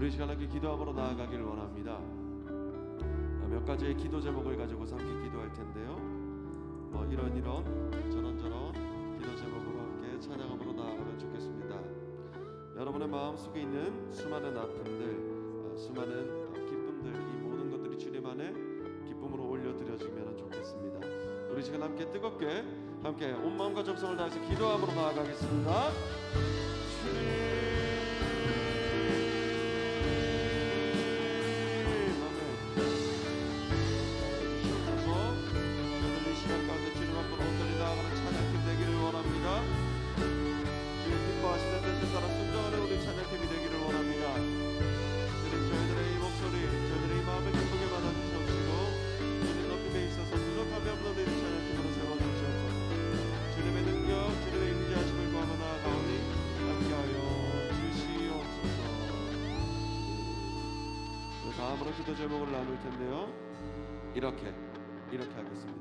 우리 시간 함께 기도함으로 나아가기를 원합니다. 몇 가지의 기도 제목을 가지고 함께 기도할 텐데요. 이런 저런 기도 제목으로 함께 찬양함으로 나아가면 좋겠습니다. 여러분의 마음속에 있는 수많은 아픔들, 수많은 기쁨들, 이 모든 것들이 주님 안에 기쁨으로 올려드려지면 좋겠습니다. 우리 시간 함께 뜨겁게 함께 온 마음과 정성을 다해서 기도함으로 나아가겠습니다. 주님, 기뻐하시는 뜻을 따라 순종하는 우리 찬양팀이 되기를 원합니다. 주님, 저희들의 이 목소리, 저희들의 이 마음을 기쁘게 받아주시옵시고 주님 높임에 있어서 부족함이 없는 우리 찬양팀으로 세워주시옵소서. 주님의 능력, 주님의 임재하심을 구하며 나아가오니 함께하여 주시옵소서. 다음으로 기도 제목을 나눌 텐데요. 이렇게 하겠습니다.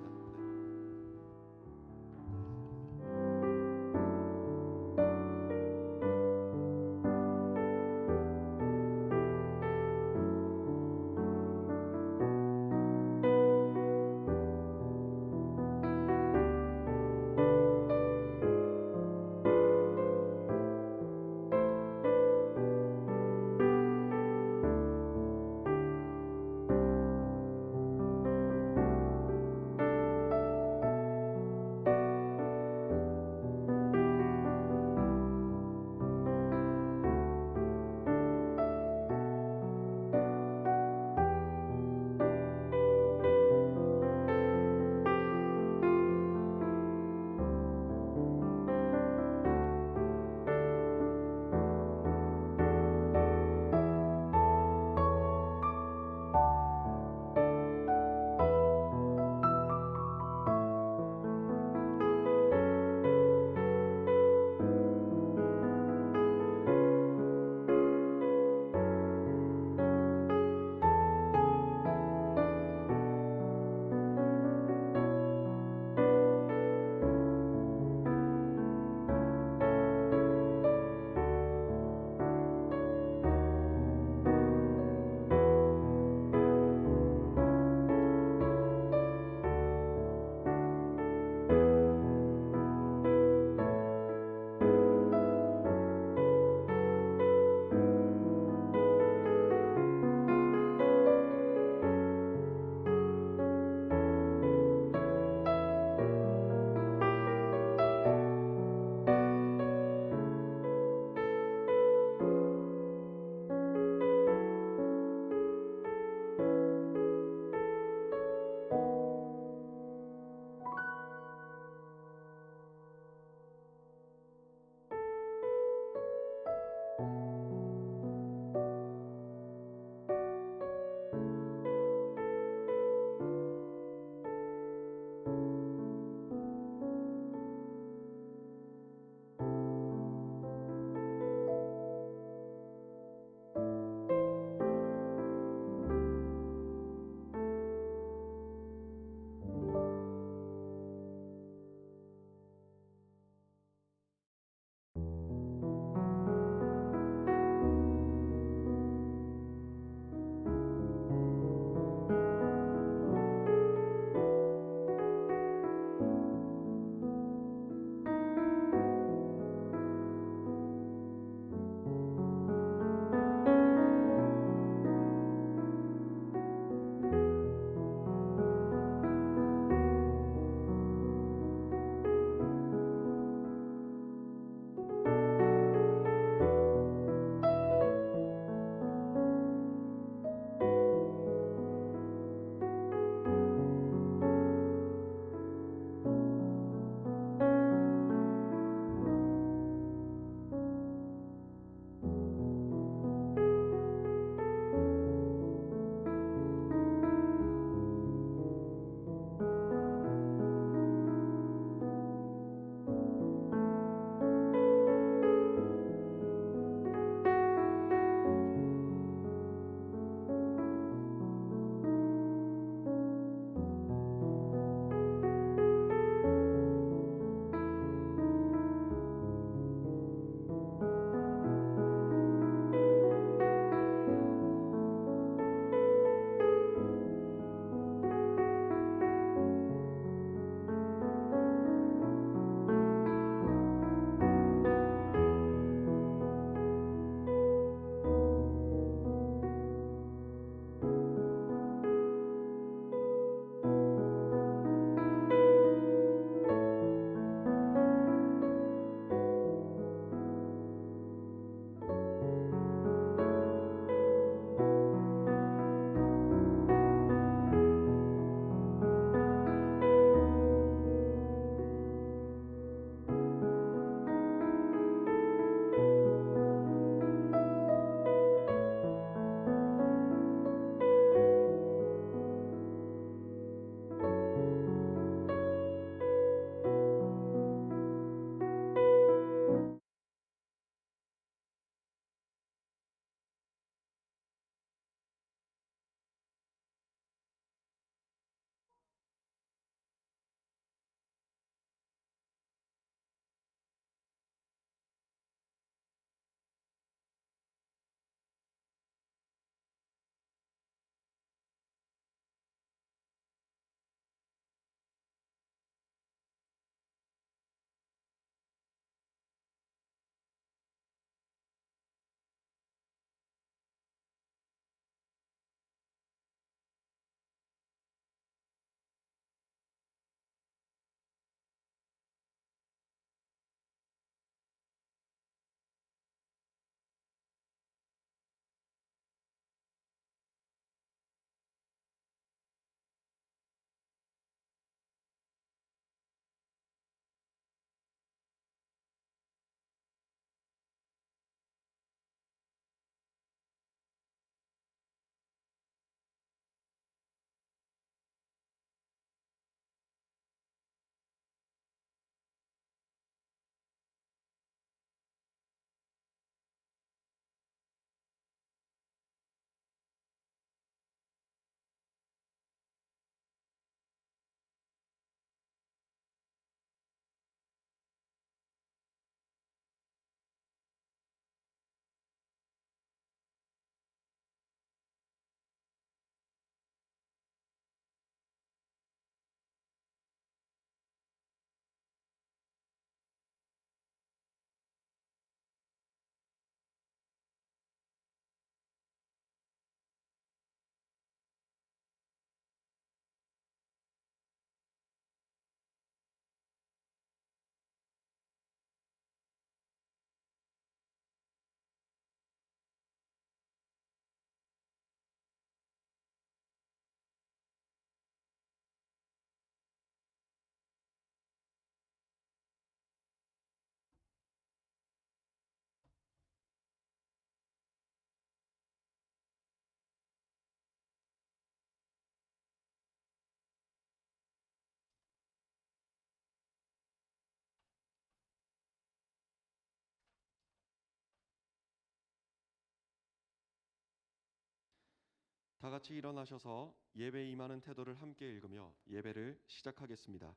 다 같이 일어나셔서 예배에 임하는 태도를 함께 읽으며 예배를 시작하겠습니다.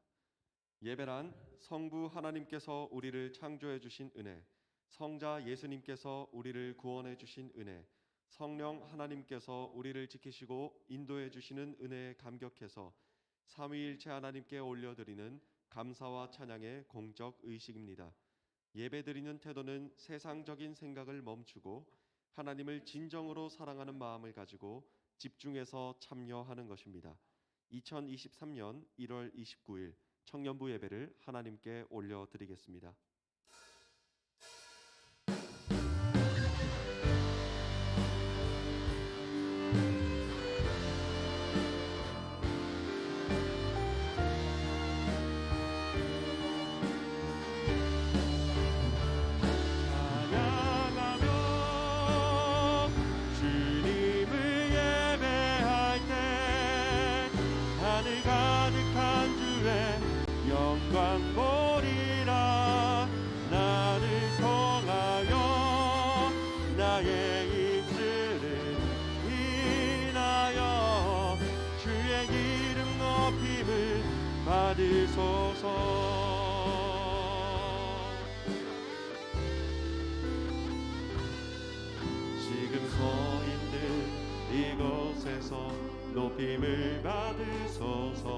예배란 성부 하나님께서 우리를 창조해 주신 은혜, 성자 예수님께서 우리를 구원해 주신 은혜, 성령 하나님께서 우리를 지키시고 인도해 주시는 은혜에 감격해서 삼위일체 하나님께 올려드리는 감사와 찬양의 공적 의식입니다. 예배드리는 태도는 세상적인 생각을 멈추고 하나님을 진정으로 사랑하는 마음을 가지고 집중해서 참여하는 것입니다. 2023년 1월 29일 청년부 예배를 하나님께 올려드리겠습니다. 영광 보리라. 나를 통하여 나의 입술을 인하여 주의 이름 높임을 받으소서. 지금 서 있는 이곳에서 높임을 받으소서.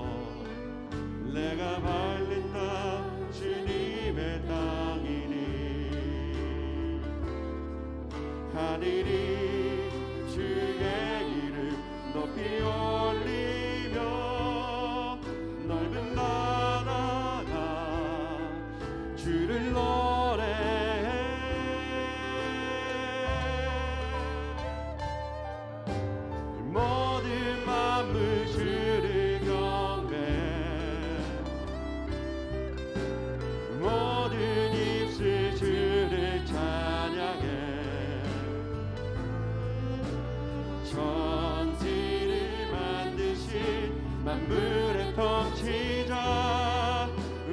내가 밟는 땅 주님의 땅이니 하늘이 주의 이름 높이 올리며 넓은 바다가 주를 노래해. 모든 만물 주를 경배해. 모든 입술 주를 찬양해. 천지를 만드신 만물의 통치자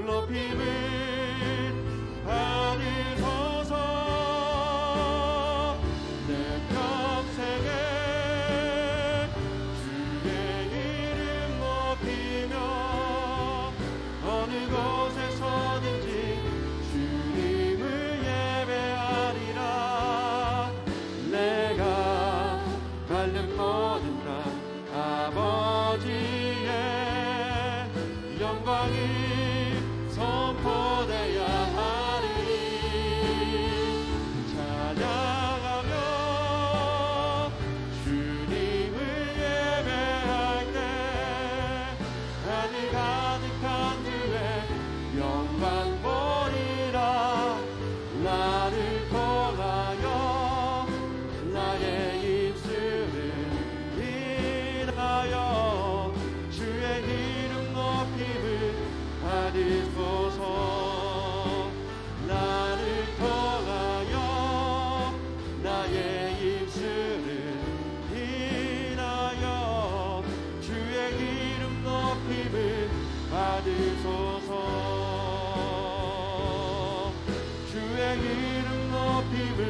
높임을 받으소서. 내 평생에 주의 이름 높이며 어느 곳에서든지 주님을 예배하리라. 내가 밟는 모든 땅 아버지의 영광이 선포되어야 하리니 찬양하며 주님을 예배할 때 하늘 가득한 주의 영광 보리라. 나를 통하여 나의 입술을 인하여 주의 이름 높임을 받으소서. 나를 통하여 나의 입술을 인하여 주의 이름 높임을 받으소서. 주의 이름 높임을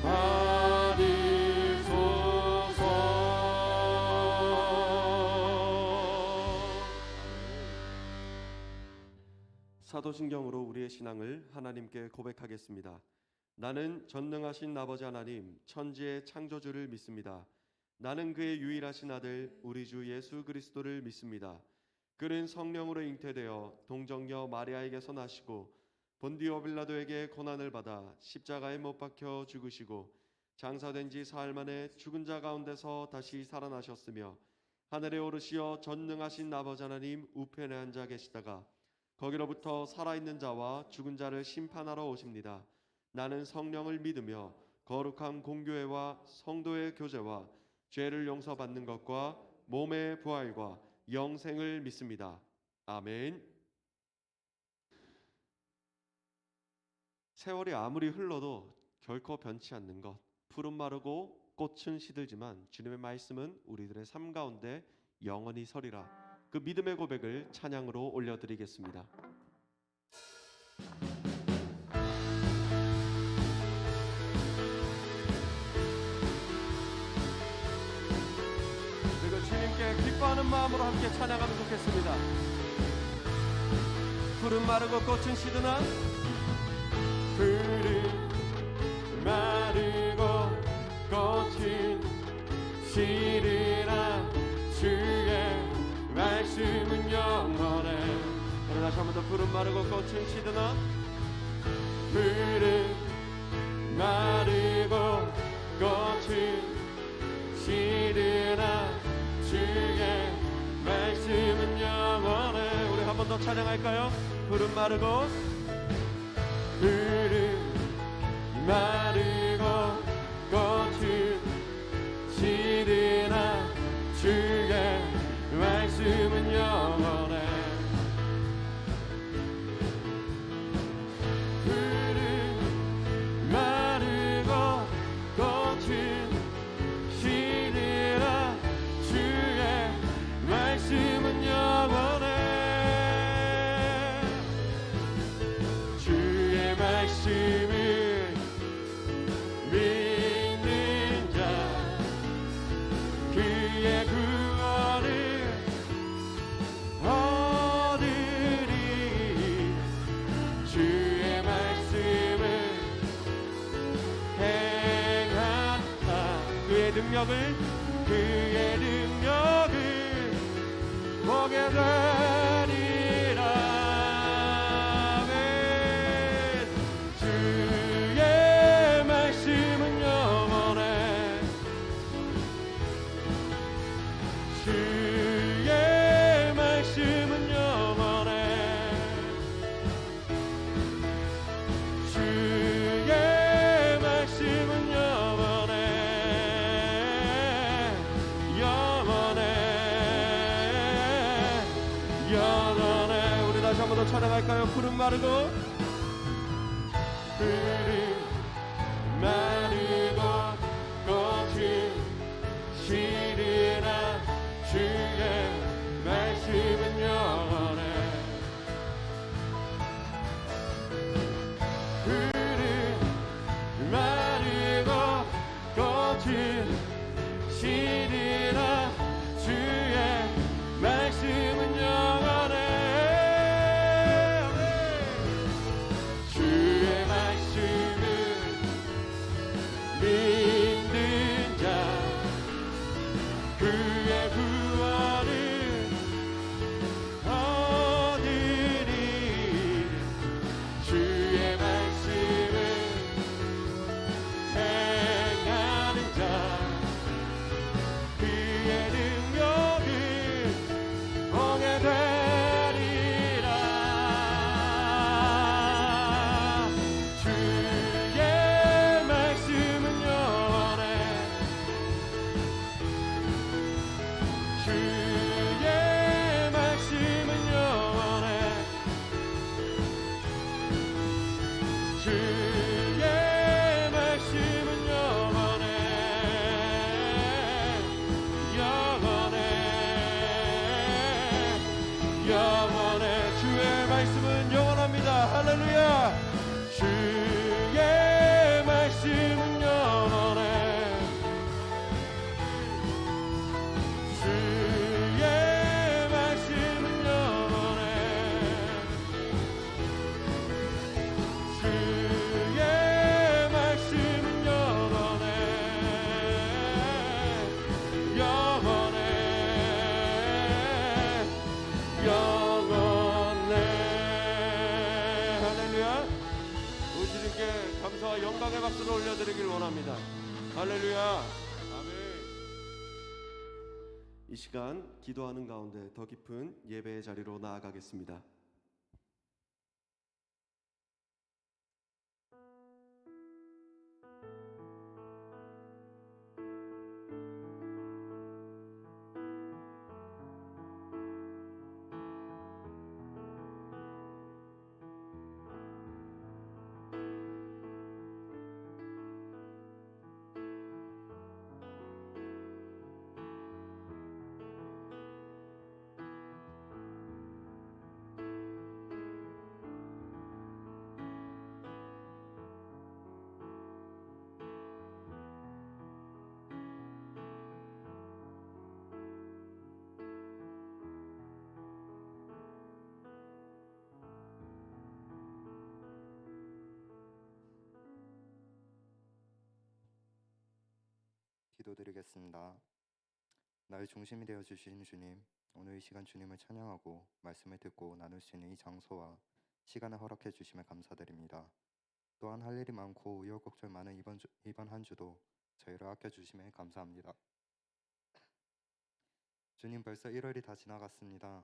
받으소서. 사도신경으로 우리의 신앙을 하나님께 고백하겠습니다. 나는 전능하신 아버지 하나님 천지의 창조주를 믿습니다. 나는 그의 유일하신 아들 우리 주 예수 그리스도를 믿습니다. 그는 성령으로 잉태되어 동정녀 마리아에게서 나시고 본디오 빌라도에게 고난을 받아 십자가에 못 박혀 죽으시고 장사된 지 사흘 만에 죽은 자 가운데서 다시 살아나셨으며 하늘에 오르시어 전능하신 아버지 하나님 우편에 앉아 계시다가 거기로부터 살아있는 자와 죽은 자를 심판하러 오십니다. 나는 성령을 믿으며 거룩한 공교회와 성도의 교제와 죄를 용서받는 것과 몸의 부활과 영생을 믿습니다. 아멘. 세월이 아무리 흘러도 결코 변치 않는 것, 푸른 마르고 꽃은 시들지만 주님의 말씀은 우리들의 삶 가운데 영원히 서리라. 그 믿음의 고백을 찬양으로 올려드리겠습니다. 기도하는 마음으로 함께 찬양하면 좋겠습니다. 푸른 마르고 꽃은 시드나 푸른 마르고 꽃은 시드나 주의 말씀은 영원해. 오늘 다시 한 번 더 푸른 마르고 꽃은 시드나 푸른 마르고 꽃은 시드나 주의 말씀은 영원해. 우리 한 번 더 찬양할까요? 푸른 마르고 푸른 마르고 꽃은 시드나 주의 말씀은 영원해. 푸른 마르고 꽃은 시드나 주의 말씀은 영원해. 주의 말씀을 믿는 자 그의 구원을 얻으리. 주의 말씀을 행한다. 그의 능력을 보게 되리라. 아멘. 주의 말씀은 영원해. 주의 말씀은 영원해. 주의 말씀은 영원해. 영원해. 우리 다시 한 번 더 찬양할까요? 푸른 마르고 푸른 마르고 꽃은 시드나 주의 말씀은 영원해. 푸른 마르고 꽃은 시드나 주의 말씀은 영원해. 주의 말씀을 믿는 자 그의 구원을 얻으리. 주의 말씀을 행하는 자 그의 능력을 보게 되리라. 주의 말씀은 영원해. 주의 말씀은 영원해. 주의 말씀은 영원해. 영원해. 주의 말씀은 영원합니다. 할렐루야. 주의 말씀은 영원해. 주의 말씀은 영원해. 주의 말씀은 영원해. 영원해. 할렐루야. 우리 주님께 감사와 영광의 박수를 올려드리길 원합니다. 할렐루야. 아멘. 이 시간 기도하는 가운데 더 깊은 예배의 자리로 나아가겠습니다. 기도드리겠습니다. 나의 중심이 되어 주신 주님, 오늘 이 시간 주님을 찬양하고 말씀을 듣고 나눌 수 있는 이 장소와 시간을 허락해 주심에 감사드립니다. 또한 할 일이 많고 우여곡절 많은 이번 한 주도 저희를 아껴 주심에 감사합니다. 주님, 벌써 1월이 다 지나갔습니다.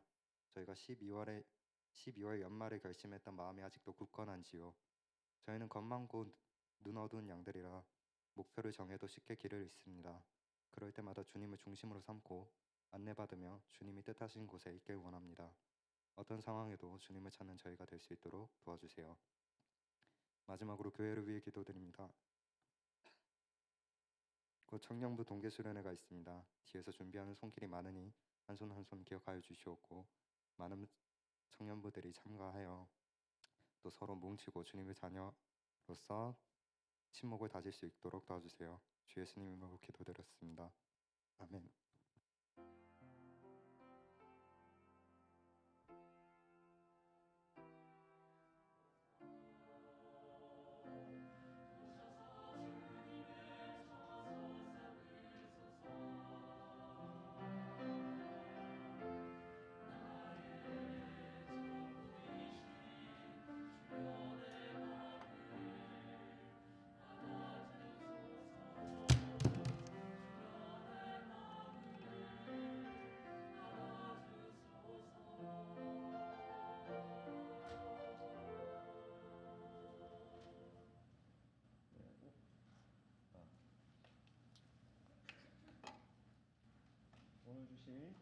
저희가 12월 연말에 결심했던 마음이 아직도 굳건한지요. 저희는 겁 많고 눈 어두운 양들이라 목표를 정해도 쉽게 길을 잃습니다. 그럴 때마다 주님을 중심으로 삼고 안내받으며 주님이 뜻하신 곳에 있길 원합니다. 어떤 상황에도 주님을 찾는 저희가 될 수 있도록 도와주세요. 마지막으로 교회를 위해 기도드립니다. 곧 청년부 동계수련회가 있습니다. 뒤에서 준비하는 손길이 많으니 한 손 한 손 기억하여 주시옵고 많은 청년부들이 참가하여 또 서로 뭉치고 주님의 자녀로서 친목을 다질 수 있도록 도와주세요. 주 예수님 이름으로 기도드렸습니다. 아멘. 오늘 주신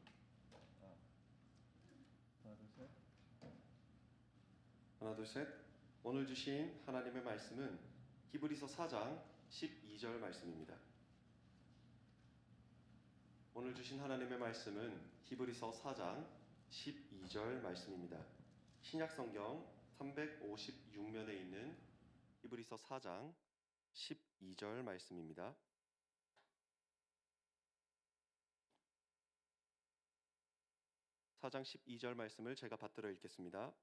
하나 둘 셋. 오늘 주신 하나님의 말씀은 히브리서 4장 12절 말씀입니다. 오늘 주신 하나님의 말씀은 히브리서 4장 12절 말씀입니다. 신약 성경 356면에 있는 히브리서 4장 12절 말씀입니다. 4장 12절 말씀을 제가 받들어 읽겠습니다.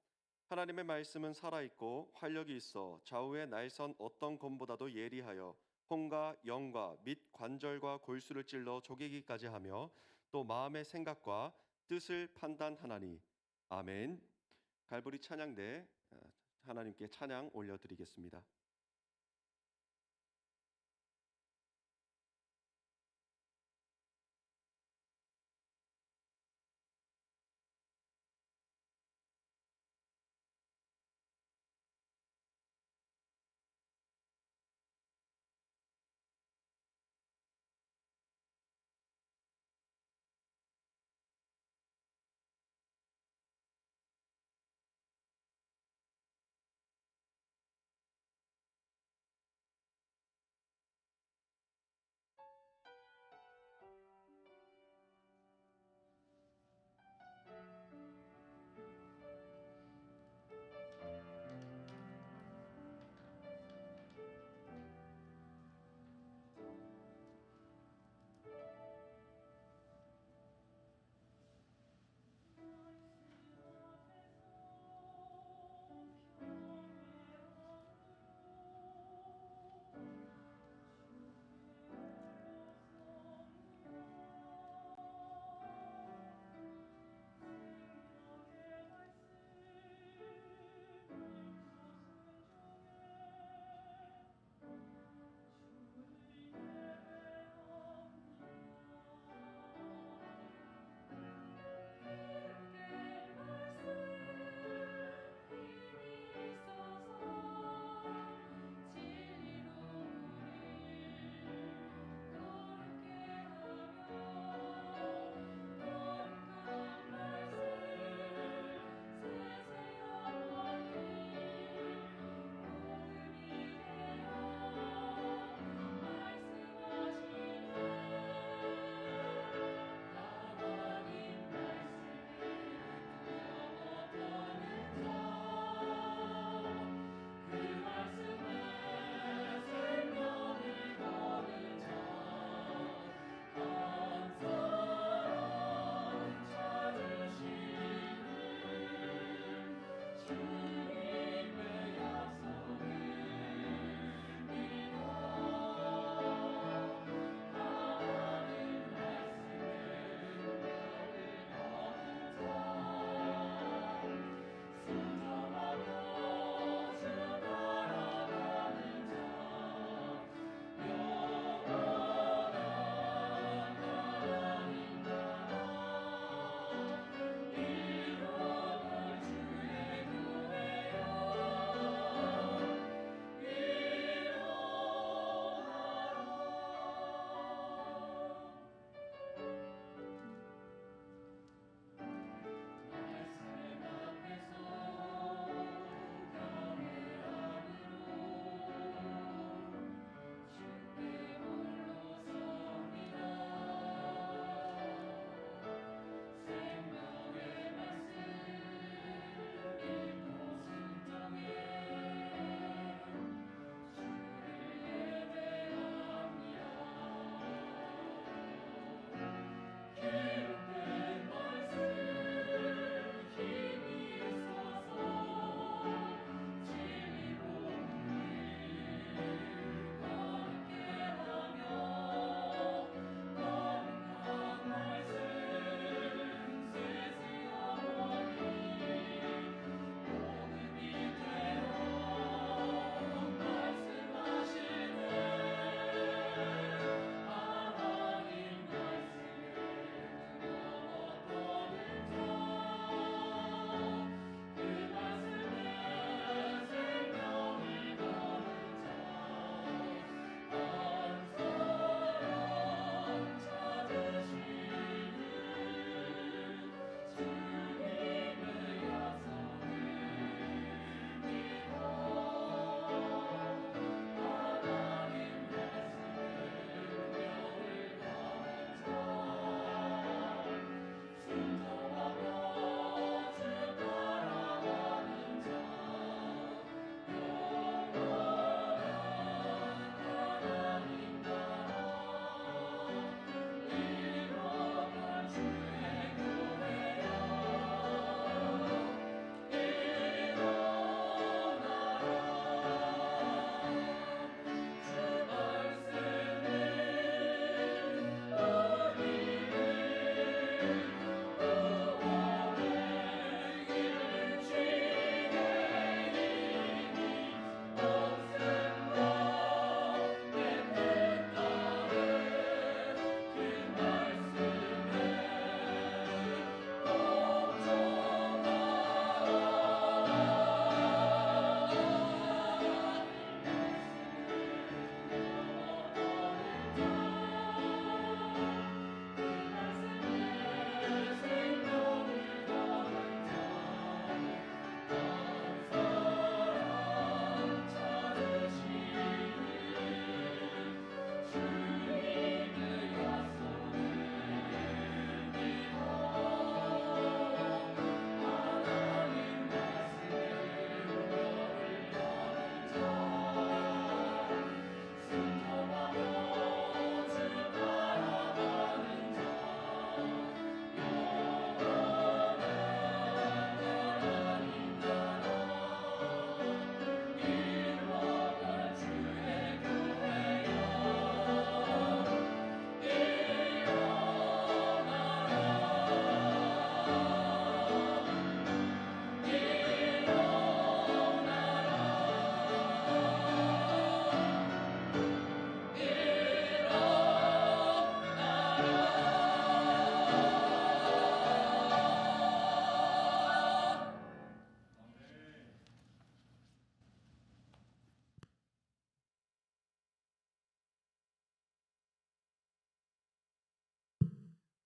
하나님의 말씀은 살아있고 활력이 있어 좌우의 날선 어떤 검보다도 예리하여 혼과 영과 및 관절과 골수를 찔러 쪼개기까지 하며 또 마음의 생각과 뜻을 판단하나니. 아멘. 갈보리 찬양대 하나님께 찬양 올려드리겠습니다.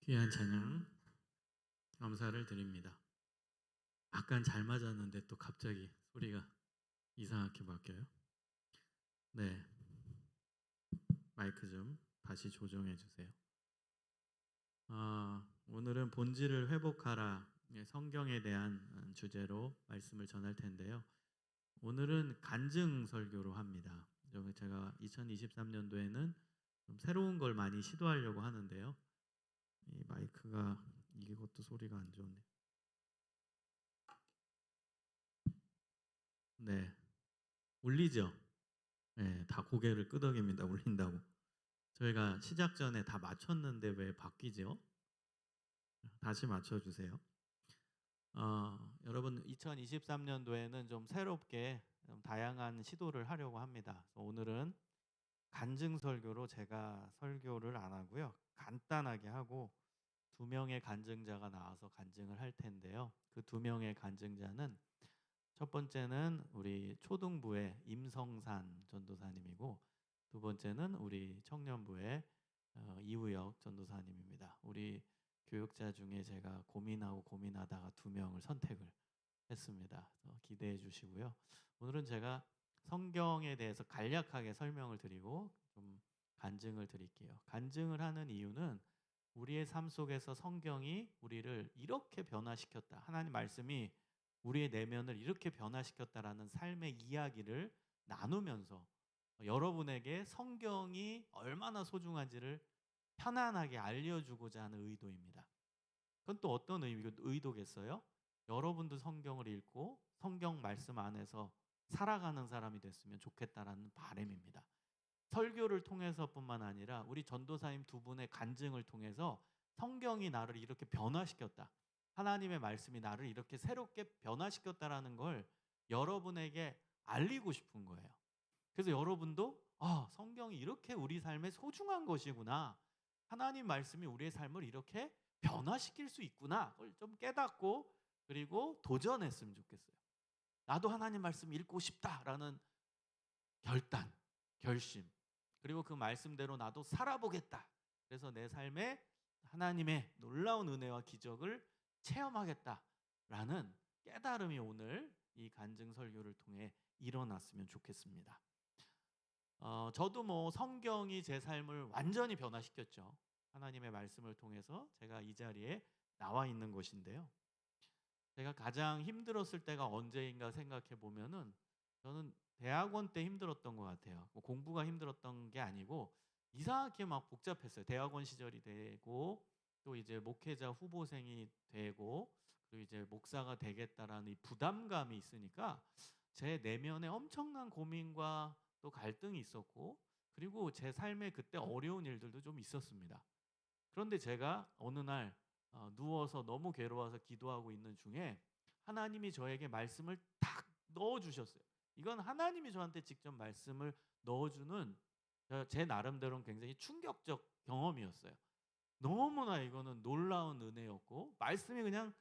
귀한 찬양 감사를 드립니다. 약간 잘 맞았는데 또 갑자기 소리가 이상하게 바뀌어요. 네, 마이크 좀 다시 조정해 주세요. 오늘은 본질을 회복하라, 성경에 대한 주제로 말씀을 전할 텐데요. 오늘은 간증 설교로 합니다. 제가 2023년도에는 좀 새로운 걸 많이 시도하려고 하는데요. 이 마이크가 이것도 소리가 안 좋네. 네, 울리죠? 네, 다 고개를 끄덕입니다. 울린다고. 저희가 시작 전에 다 맞췄는데 왜 바뀌죠? 다시 맞춰주세요. 여러분 2023년도에는 좀 새롭게 좀 다양한 시도를 하려고 합니다. 오늘은 간증 설교로 제가 설교를 안 하고요. 간단하게 하고 두 명의 간증자가 나와서 간증을 할 텐데요. 그 두 명의 간증자는 첫 번째는 우리 초등부의 임성산 전도사님이고 두 번째는 우리 청년부의 이우혁 전도사님입니다. 우리 교육자 중에 제가 고민하고 고민하다가 두 명을 선택을 했습니다. 기대해 주시고요. 오늘은 제가 성경에 대해서 간략하게 설명을 드리고 좀 간증을 드릴게요. 간증을 하는 이유는 우리의 삶 속에서 성경이 우리를 이렇게 변화시켰다. 하나님 말씀이 우리의 내면을 이렇게 변화시켰다라는 삶의 이야기를 나누면서 여러분에게 성경이 얼마나 소중한지를 편안하게 알려주고자 하는 의도입니다. 그건 또 어떤 의도겠어요? 여러분도 성경을 읽고 성경 말씀 안에서 살아가는 사람이 됐으면 좋겠다라는 바람입니다. 설교를 통해서뿐만 아니라 우리 전도사님 두 분의 간증을 통해서 성경이 나를 이렇게 변화시켰다. 하나님의 말씀이 나를 이렇게 새롭게 변화시켰다라는 걸 여러분에게 알리고 싶은 거예요. 그래서 여러분도 성경이 이렇게 우리 삶에 소중한 것이구나. 하나님 말씀이 우리의 삶을 이렇게 변화시킬 수 있구나. 그걸 좀 깨닫고 그리고 도전했으면 좋겠어요. 나도 하나님 말씀 읽고 싶다라는 결단, 결심. 그리고 그 말씀대로 나도 살아보겠다. 그래서 내 삶에 하나님의 놀라운 은혜와 기적을 체험하겠다라는 깨달음이 오늘 이 간증 설교를 통해 일어났으면 좋겠습니다. 저도 뭐 성경이 제 삶을 완전히 변화시켰죠. 하나님의 말씀을 통해서 제가 이 자리에 나와 있는 것인데요. 제가 가장 힘들었을 때가 언제인가 생각해 보면은 저는 대학원 때 힘들었던 것 같아요. 뭐 공부가 힘들었던 게 아니고 이상하게 막 복잡했어요. 대학원 시절이 되고 또 이제 목회자 후보생이 되고 그리고 이제 목사가 되겠다라는 이 부담감이 있으니까 제 내면에 엄청난 고민과 또 갈등이 있었고 그리고 제 삶에 그때 어려운 일들도 좀 있었습니다. 그런데 제가 어느 날 누워서 너무 괴로워서 기도하고 있는 중에 하나님이 저에게 말씀을 딱 넣어주셨어요. 이건 하나님이 저한테 직접 말씀을 넣어주는 제 나름대로는 굉장히 충격적 경험이었어요. 너무나 이거는 놀라운 은혜였고 말씀이 그냥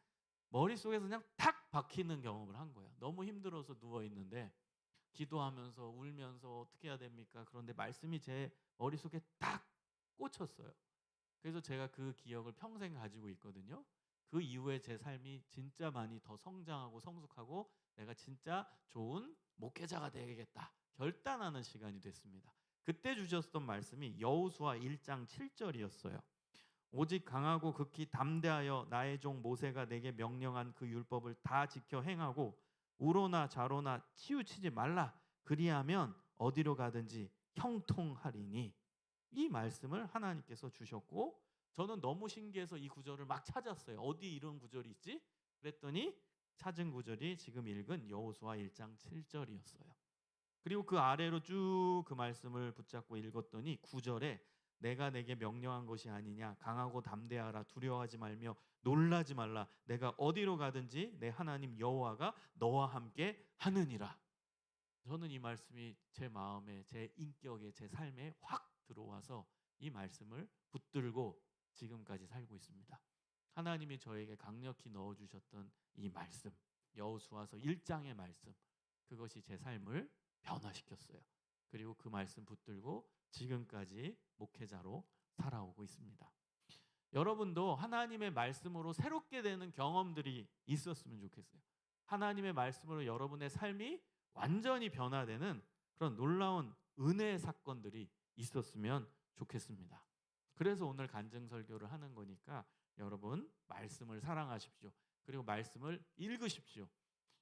머릿속에서 그냥 탁 박히는 경험을 한 거예요. 너무 힘들어서 누워있는데 기도하면서 울면서 어떻게 해야 됩니까? 그런데 말씀이 제 머릿속에 딱 꽂혔어요. 그래서 제가 그 기억을 평생 가지고 있거든요. 그 이후에 제 삶이 진짜 많이 더 성장하고 성숙하고 내가 진짜 좋은 목회자가 되겠다 결단하는 시간이 됐습니다. 그때 주셨던 말씀이 여호수아 1장 7절이었어요. 오직 강하고 극히 담대하여 나의 종 모세가 내게 명령한 그 율법을 다 지켜 행하고 우로나 좌로나 치우치지 말라. 그리하면 어디로 가든지 형통하리니. 이 말씀을 하나님께서 주셨고 저는 너무 신기해서 이 구절을 막 찾았어요. 어디 이런 구절이 있지? 그랬더니 찾은 구절이 지금 읽은 여호수아 1장 7절이었어요. 그리고 그 아래로 쭉 그 말씀을 붙잡고 읽었더니 9절에 내가 내게 명령한 것이 아니냐 강하고 담대하라 두려워하지 말며 놀라지 말라 내가 어디로 가든지 내 하나님 여호와가 너와 함께 하느니라. 저는 이 말씀이 제 마음에 제 인격에 제 삶에 확 들어와서 이 말씀을 붙들고 지금까지 살고 있습니다. 하나님이 저에게 강력히 넣어주셨던 이 말씀 여호수아서 1장의 말씀 그것이 제 삶을 변화시켰어요. 그리고 그 말씀 붙들고 지금까지 목회자로 살아오고 있습니다. 여러분도 하나님의 말씀으로 새롭게 되는 경험들이 있었으면 좋겠어요. 하나님의 말씀으로 여러분의 삶이 완전히 변화되는 그런 놀라운 은혜의 사건들이 있었으면 좋겠습니다. 그래서 오늘 간증 설교를 하는 거니까 여러분 말씀을 사랑하십시오. 그리고 말씀을 읽으십시오.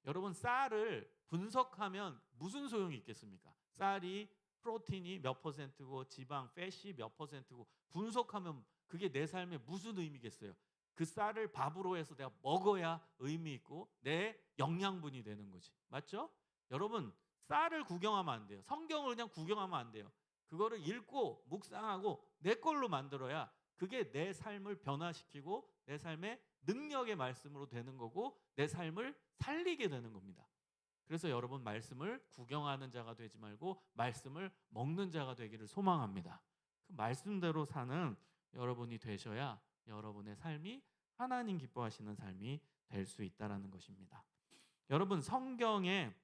여러분 쌀을 분석하면 무슨 소용이 있겠습니까? 쌀이 프로틴이 몇 퍼센트고 지방, 팻이 몇 퍼센트고 분석하면 그게 내 삶에 무슨 의미겠어요? 그 쌀을 밥으로 해서 내가 먹어야 의미 있고 내 영양분이 되는 거지. 맞죠? 여러분 쌀을 구경하면 안 돼요. 성경을 그냥 구경하면 안 돼요. 그거를 읽고 묵상하고 내 걸로 만들어야 그게 내 삶을 변화시키고 내 삶의 능력의 말씀으로 되는 거고 내 삶을 살리게 되는 겁니다. 그래서 여러분 말씀을 구경하는 자가 되지 말고 말씀을 먹는 자가 되기를 소망합니다. 그 말씀대로 사는 여러분이 되셔야 여러분의 삶이 하나님 기뻐하시는 삶이 될 수 있다는 것입니다. 여러분 성경의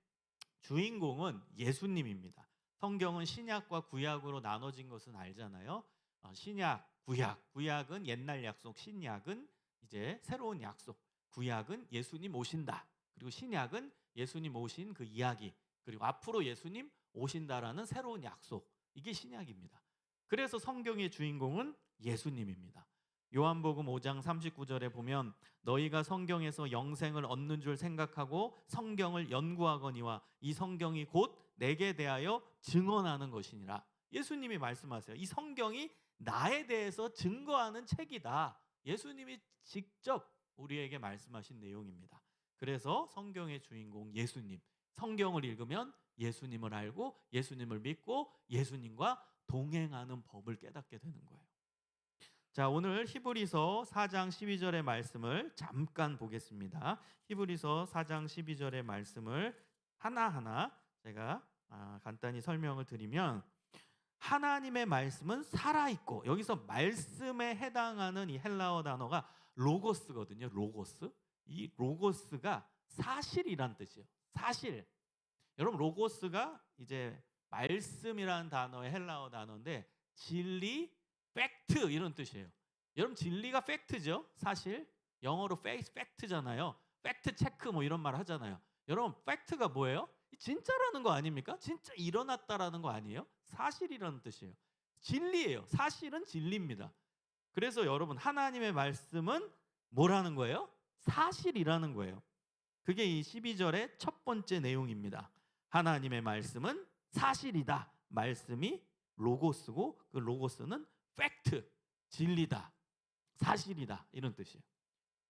주인공은 예수님입니다. 성경은 신약과 구약으로 나눠진 것은 알잖아요. 신약, 구약. 구약은 옛날 약속, 신약은 이제 새로운 약속. 구약은 예수님 오신다. 그리고 신약은 예수님 오신 그 이야기. 그리고 앞으로 예수님 오신다라는 새로운 약속. 이게 신약입니다. 그래서 성경의 주인공은 예수님입니다. 요한복음 5장 39절에 보면 너희가 성경에서 영생을 얻는 줄 생각하고 성경을 연구하거니와 이 성경이 곧 내게 대하여 증언하는 것이니라. 예수님이 말씀하세요. 이 성경이 나에 대해서 증거하는 책이다. 예수님이 직접 우리에게 말씀하신 내용입니다. 그래서 성경의 주인공 예수님, 성경을 읽으면 예수님을 알고 예수님을 믿고 예수님과 동행하는 법을 깨닫게 되는 거예요. 자, 오늘 히브리서 4장 12절의 말씀을 잠깐 보겠습니다. 히브리서 4장 12절의 말씀을 하나하나 제가 간단히 설명을 드리면 하나님의 말씀은 살아있고, 여기서 말씀에 해당하는 이 헬라어 단어가 로고스거든요. 로고스. 이 로고스가 사실이란 뜻이에요. 사실. 여러분 로고스가 이제 말씀이라는 단어의 헬라어 단어인데 진리, 팩트 이런 뜻이에요. 여러분 진리가 팩트죠. 사실 영어로 팩트잖아요. 팩트 체크 뭐 이런 말 하잖아요. 여러분 팩트가 뭐예요? 진짜라는 거 아닙니까? 진짜 일어났다라는 거 아니에요? 사실이라는 뜻이에요. 진리예요. 사실은 진리입니다. 그래서 여러분 하나님의 말씀은 뭐라는 거예요? 사실이라는 거예요. 그게 이 12절의 첫 번째 내용입니다. 하나님의 말씀은 사실이다. 말씀이 로고스고 그 로고스는 팩트, 진리다, 사실이다 이런 뜻이에요.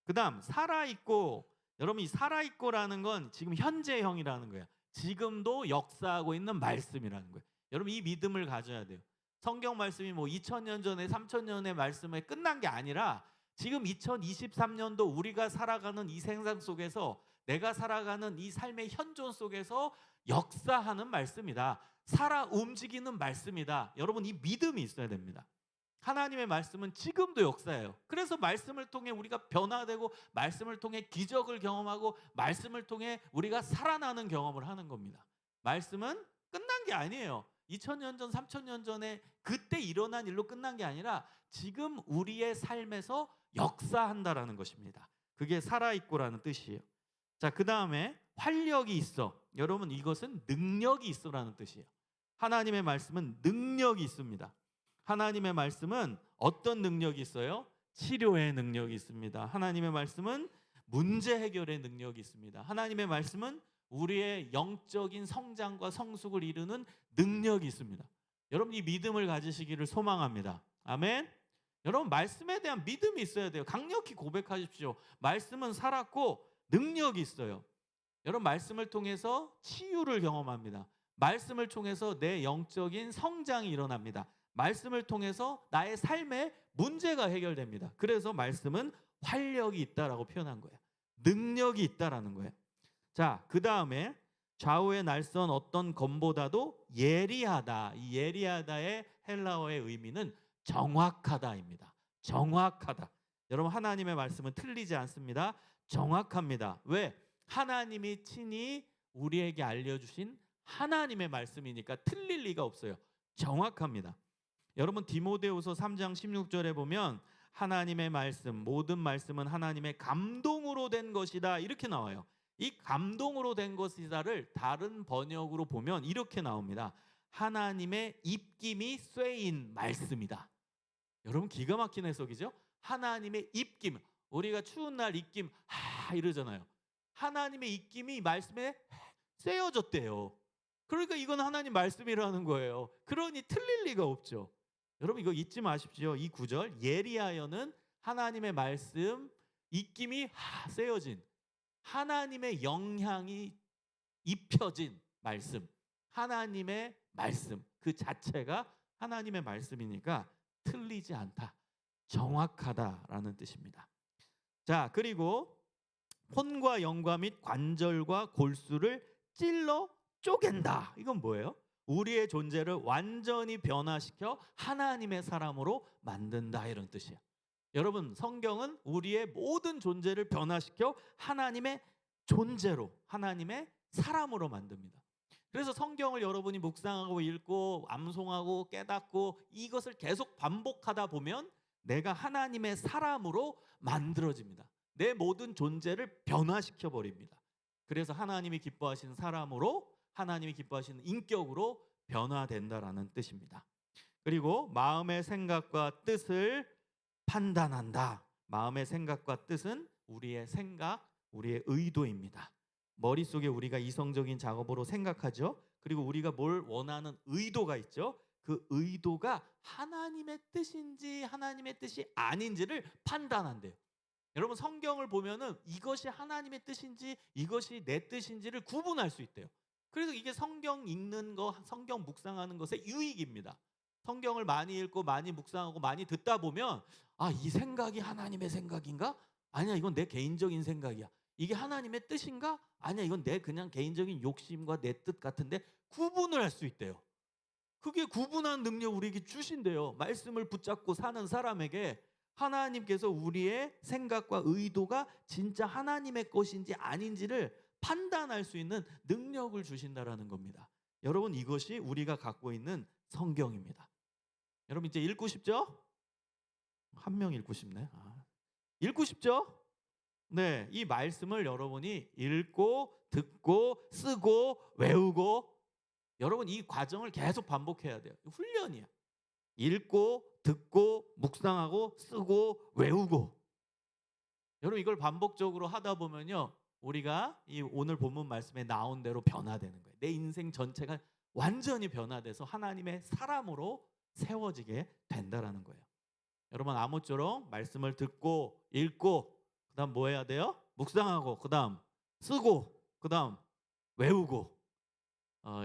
그 다음 살아있고, 여러분 이 살아있고라는 건 지금 현재형이라는 거예요. 지금도 역사하고 있는 말씀이라는 거예요. 여러분 이 믿음을 가져야 돼요. 성경 말씀이 뭐 2000년 전에 3000년의 말씀에 끝난 게 아니라 지금 2023년도 우리가 살아가는 이 생상 속에서 내가 살아가는 이 삶의 현존 속에서 역사하는 말씀이다. 살아 움직이는 말씀이다. 여러분 이 믿음이 있어야 됩니다. 하나님의 말씀은 지금도 역사예요. 그래서 말씀을 통해 우리가 변화되고 말씀을 통해 기적을 경험하고 말씀을 통해 우리가 살아나는 경험을 하는 겁니다. 말씀은 끝난 게 아니에요. 2000년 전, 3000년 전에 그때 일어난 일로 끝난 게 아니라 지금 우리의 삶에서 역사한다라는 것입니다. 그게 살아있고라는 뜻이에요. 자, 그 다음에 활력이 있어. 여러분 이것은 능력이 있어라는 뜻이에요. 하나님의 말씀은 능력이 있습니다. 하나님의 말씀은 어떤 능력이 있어요? 치료의 능력이 있습니다. 하나님의 말씀은 문제 해결의 능력이 있습니다. 하나님의 말씀은 우리의 영적인 성장과 성숙을 이루는 능력이 있습니다. 여러분 이 믿음을 가지시기를 소망합니다. 아멘. 여러분 말씀에 대한 믿음이 있어야 돼요. 강력히 고백하십시오. 말씀은 살았고 능력이 있어요. 여러분 말씀을 통해서 치유를 경험합니다. 말씀을 통해서 내 영적인 성장이 일어납니다. 말씀을 통해서 나의 삶의 문제가 해결됩니다. 그래서 말씀은 활력이 있다라고 표현한 거예요. 능력이 있다라는 거예요. 자, 그 다음에 좌우의 날선 어떤 검보다도 예리하다. 이 예리하다의 헬라어의 의미는 정확하다입니다. 정확하다. 여러분 하나님의 말씀은 틀리지 않습니다. 정확합니다. 왜? 하나님이 친히 우리에게 알려주신 하나님의 말씀이니까 틀릴 리가 없어요. 정확합니다. 여러분 디모데후서 3장 16절에 보면 하나님의 말씀, 모든 말씀은 하나님의 감동으로 된 것이다. 이렇게 나와요. 이 감동으로 된 것이다를 다른 번역으로 보면 이렇게 나옵니다. 하나님의 입김이 쇠인 말씀이다. 여러분 기가 막힌 해석이죠? 하나님의 입김. 우리가 추운 날 입김 이러잖아요. 하나님의 입김이 말씀에 쇠어졌대요. 그러니까 이건 하나님 말씀이라는 거예요. 그러니 틀릴 리가 없죠. 여러분 이거 잊지 마십시오. 이 구절 예리하여는 하나님의 말씀 입김이 쇠어진, 하나님의 영향이 입혀진 말씀, 하나님의 말씀 그 자체가 하나님의 말씀이니까 틀리지 않다, 정확하다라는 뜻입니다. 자, 그리고 혼과 영과 및 관절과 골수를 찔러 쪼갠다. 이건 뭐예요? 우리의 존재를 완전히 변화시켜 하나님의 사람으로 만든다, 이런 뜻이에요. 여러분 성경은 우리의 모든 존재를 변화시켜 하나님의 존재로, 하나님의 사람으로 만듭니다. 그래서 성경을 여러분이 묵상하고 읽고 암송하고 깨닫고 이것을 계속 반복하다 보면 내가 하나님의 사람으로 만들어집니다. 내 모든 존재를 변화시켜 버립니다. 그래서 하나님이 기뻐하시는 사람으로, 하나님이 기뻐하시는 인격으로 변화된다라는 뜻입니다. 그리고 마음의 생각과 뜻을 판단한다. 마음의 생각과 뜻은 우리의 생각, 우리의 의도입니다. 머릿속에 우리가 이성적인 작업으로 생각하죠. 그리고 우리가 뭘 원하는 의도가 있죠. 그 의도가 하나님의 뜻인지 하나님의 뜻이 아닌지를 판단한대요. 여러분 성경을 보면은 이것이 하나님의 뜻인지 이것이 내 뜻인지를 구분할 수 있대요. 그래서 이게 성경 읽는 거, 성경 묵상하는 것의 유익입니다. 성경을 많이 읽고 많이 묵상하고 많이 듣다 보면 이 생각이 하나님의 생각인가? 아니야, 이건 내 개인적인 생각이야. 이게 하나님의 뜻인가? 아니야, 이건 내 그냥 개인적인 욕심과 내 뜻 같은데 구분을 할 수 있대요. 그게 구분하는 능력 우리에게 주신대요. 말씀을 붙잡고 사는 사람에게 하나님께서 우리의 생각과 의도가 진짜 하나님의 것인지 아닌지를 판단할 수 있는 능력을 주신다라는 겁니다. 여러분 이것이 우리가 갖고 있는 성경입니다. 여러분 이제 읽고 싶죠? 한 명 읽고 싶네. 읽고 싶죠? 네, 이 말씀을 여러분이 읽고 듣고 쓰고 외우고 여러분 이 과정을 계속 반복해야 돼요. 훈련이야. 읽고 듣고 묵상하고 쓰고 외우고. 여러분 이걸 반복적으로 하다 보면요, 우리가 이 오늘 본문 말씀에 나온 대로 변화되는 거예요. 내 인생 전체가 완전히 변화돼서 하나님의 사람으로 세워지게 된다라는 거예요. 여러분 아무쪼록 말씀을 듣고 읽고 그다음 뭐 해야 돼요? 묵상하고 그다음 쓰고 그다음 외우고.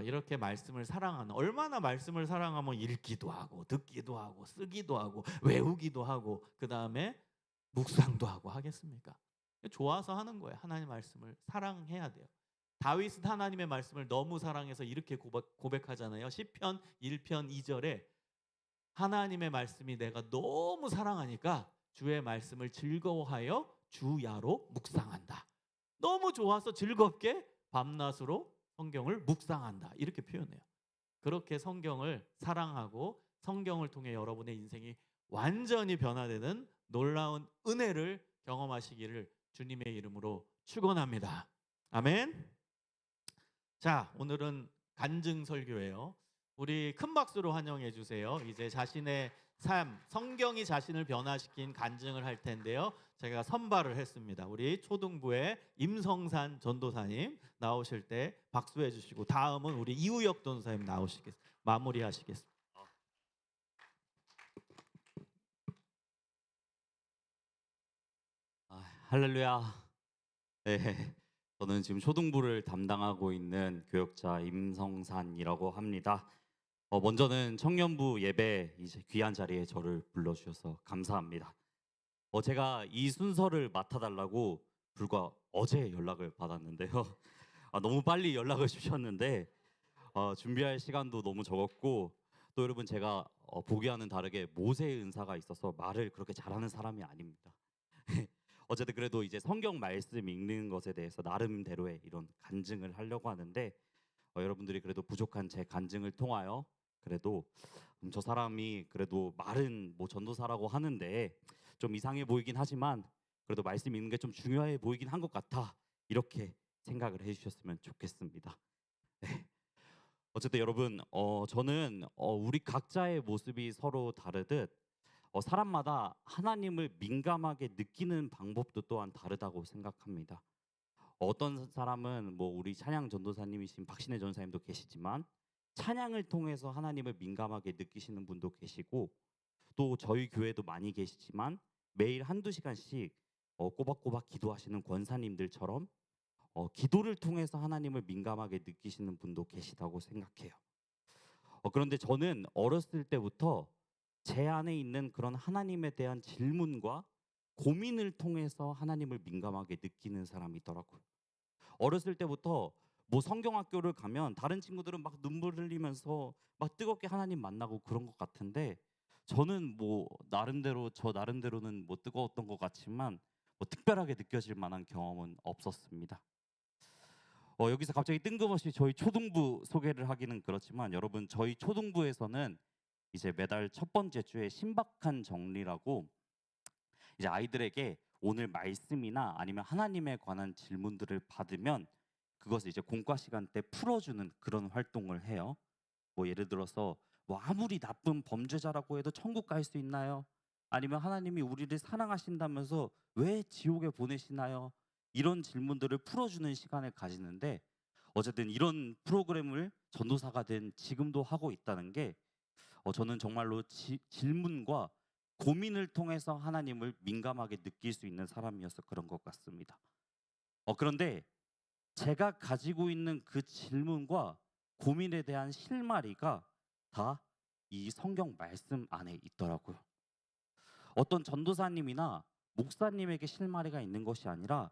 이렇게 말씀을 사랑하는, 얼마나 말씀을 사랑하면 읽기도 하고 듣기도 하고 쓰기도 하고 외우기도 하고 그 다음에 묵상도 하고 하겠습니까? 좋아서 하는 거예요. 하나님의 말씀을 사랑해야 돼요. 다윗은 하나님의 말씀을 너무 사랑해서 이렇게 고백하잖아요. 시편 1편 2절에 하나님의 말씀이 내가 너무 사랑하니까 주의 말씀을 즐거워하여 주야로 묵상한다. 너무 좋아서 즐겁게 밤낮으로 성경을 묵상한다, 이렇게 표현해요. 그렇게 성경을 사랑하고 성경을 통해 여러분의 인생이 완전히 변화되는 놀라운 은혜를 경험하시기를 주님의 이름으로 축원합니다. 아멘. 자, 오늘은 간증 설교예요. 우리 큰 박수로 환영해 주세요. 이제 자신의 삶, 성경이 자신을 변화시킨 간증을 할 텐데요. 제가 선발을 했습니다. 우리 초등부의 임성산 전도사님 나오실 때 박수해 주시고, 다음은 우리 이우혁 전도사님 마무리하시겠습니다. 할렐루야. 네, 저는 지금 초등부를 담당하고 있는 교역자 임성산이라고 합니다. 먼저는 청년부 예배 이제 귀한 자리에 저를 불러주셔서 감사합니다. 제가 이 순서를 맡아달라고 불과 어제 연락을 받았는데요. 너무 빨리 연락을 주셨는데 준비할 시간도 너무 적었고, 또 여러분 제가 보기와는 다르게 모세의 은사가 있어서 말을 그렇게 잘하는 사람이 아닙니다. 어쨌든 그래도 이제 성경 말씀 읽는 것에 대해서 나름대로의 이런 간증을 하려고 하는데, 여러분들이 그래도 부족한 제 간증을 통하여 그래도 저 사람이 그래도 말은 뭐 전도사라고 하는데 좀 이상해 보이긴 하지만 그래도 말씀 읽는 게 좀 중요해 보이긴 한 것 같아. 이렇게 생각을 해주셨으면 좋겠습니다. 네. 어쨌든 여러분, 저는 우리 각자의 모습이 서로 다르듯 사람마다 하나님을 민감하게 느끼는 방법도 또한 다르다고 생각합니다. 어떤 사람은 뭐 우리 찬양 전도사님이신 박신혜 전사님도 계시지만 찬양을 통해서 하나님을 민감하게 느끼시는 분도 계시고, 또 저희 교회도 많이 계시지만 매일 한두 시간씩 꼬박꼬박 기도하시는 권사님들처럼 기도를 통해서 하나님을 민감하게 느끼시는 분도 계시다고 생각해요. 그런데 저는 어렸을 때부터 제 안에 있는 그런 하나님에 대한 질문과 고민을 통해서 하나님을 민감하게 느끼는 사람이더라고요. 어렸을 때부터 뭐 성경학교를 가면 다른 친구들은 막 눈물 흘리면서 막 뜨겁게 하나님 만나고 그런 것 같은데, 저는 뭐 저 나름대로는 뭐 뜨거웠던 것 같지만 뭐 특별하게 느껴질 만한 경험은 없었습니다. 여기서 갑자기 뜬금없이 저희 초등부 소개를 하기는 그렇지만, 여러분 저희 초등부에서는 이제 매달 첫 번째 주에 신박한 정리라고 이제 아이들에게 오늘 말씀이나 아니면 하나님에 관한 질문들을 받으면 그것을 이제 공과 시간 때 풀어주는 그런 활동을 해요. 뭐 예를 들어서 뭐 아무리 나쁜 범죄자라고 해도 천국 갈 수 있나요? 아니면 하나님이 우리를 사랑하신다면서 왜 지옥에 보내시나요? 이런 질문들을 풀어주는 시간을 가지는데, 어쨌든 이런 프로그램을 전도사가 된 지금도 하고 있다는 게 저는 정말로 질문과 고민을 통해서 하나님을 민감하게 느낄 수 있는 사람이어서 그런 것 같습니다. 그런데 제가 가지고 있는 그 질문과 고민에 대한 실마리가 다 이 성경 말씀 안에 있더라고요. 어떤 전도사님이나 목사님에게 실마리가 있는 것이 아니라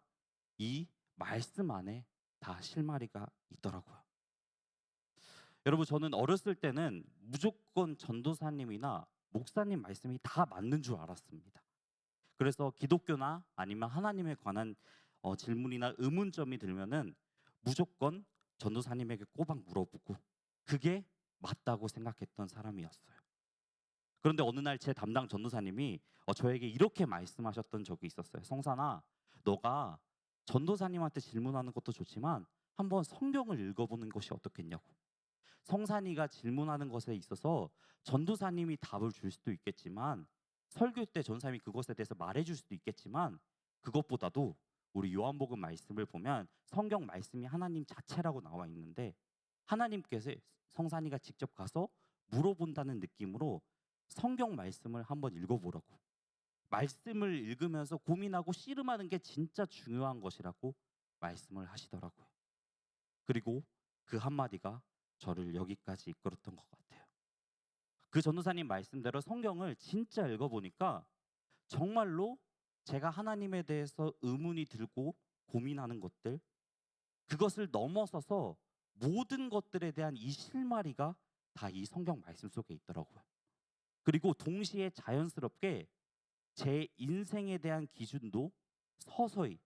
이 말씀 안에 다 실마리가 있더라고요. 여러분, 저는 어렸을 때는 무조건 전도사님이나 목사님 말씀이 다 맞는 줄 알았습니다. 그래서 기독교나 아니면 하나님에 관한 질문이나 의문점이 들면은 무조건 전도사님에게 꼬박 물어보고 그게 맞다고 생각했던 사람이었어요. 그런데 어느 날 제 담당 전도사님이 저에게 이렇게 말씀하셨던 적이 있었어요. 성산아, 너가 전도사님한테 질문하는 것도 좋지만 한번 성경을 읽어보는 것이 어떻겠냐고. 성산이가 질문하는 것에 있어서 전도사님이 답을 줄 수도 있겠지만, 설교 때 전사님이 그것에 대해서 말해줄 수도 있겠지만, 그것보다도 우리 요한복음 말씀을 보면 성경 말씀이 하나님 자체라고 나와 있는데, 하나님께서 성산이가 직접 가서 물어본다는 느낌으로 성경 말씀을 한번 읽어보라고, 말씀을 읽으면서 고민하고 씨름하는 게 진짜 중요한 것이라고 말씀을 하시더라고요. 그리고 그 한마디가 저를 여기까지 이끌었던 것 같아요. 그 전도사님 말씀대로 성경을 진짜 읽어보니까 정말로 제가 하나님에 대해서 의문이 들고 고민하는 것들, 그것을 넘어서서 모든 것들에 대한 이 실마리가 다 이 성경 말씀 속에 있더라고요. 그리고 동시에 자연스럽게 제 인생에 대한 기준도 서서히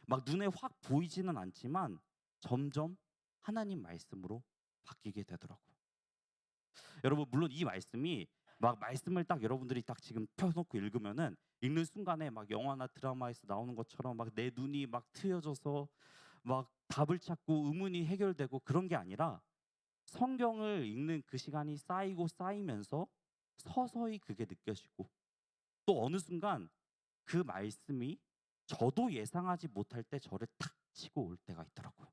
막 눈에 확 보이지는 않지만 점점 하나님 말씀으로 바뀌게 되더라고요. 여러분, 물론 이 말씀이 막 말씀을 딱 여러분들이 딱 지금 펴놓고 읽으면은 읽는 순간에 막 영화나 드라마에서 나오는 것처럼 막 내 눈이 막 트여져서 막 답을 찾고 의문이 해결되고 그런 게 아니라, 성경을 읽는 그 시간이 쌓이고 쌓이면서 서서히 그게 느껴지고, 또 어느 순간 그 말씀이 저도 예상하지 못할 때 저를 탁 치고 올 때가 있더라고요.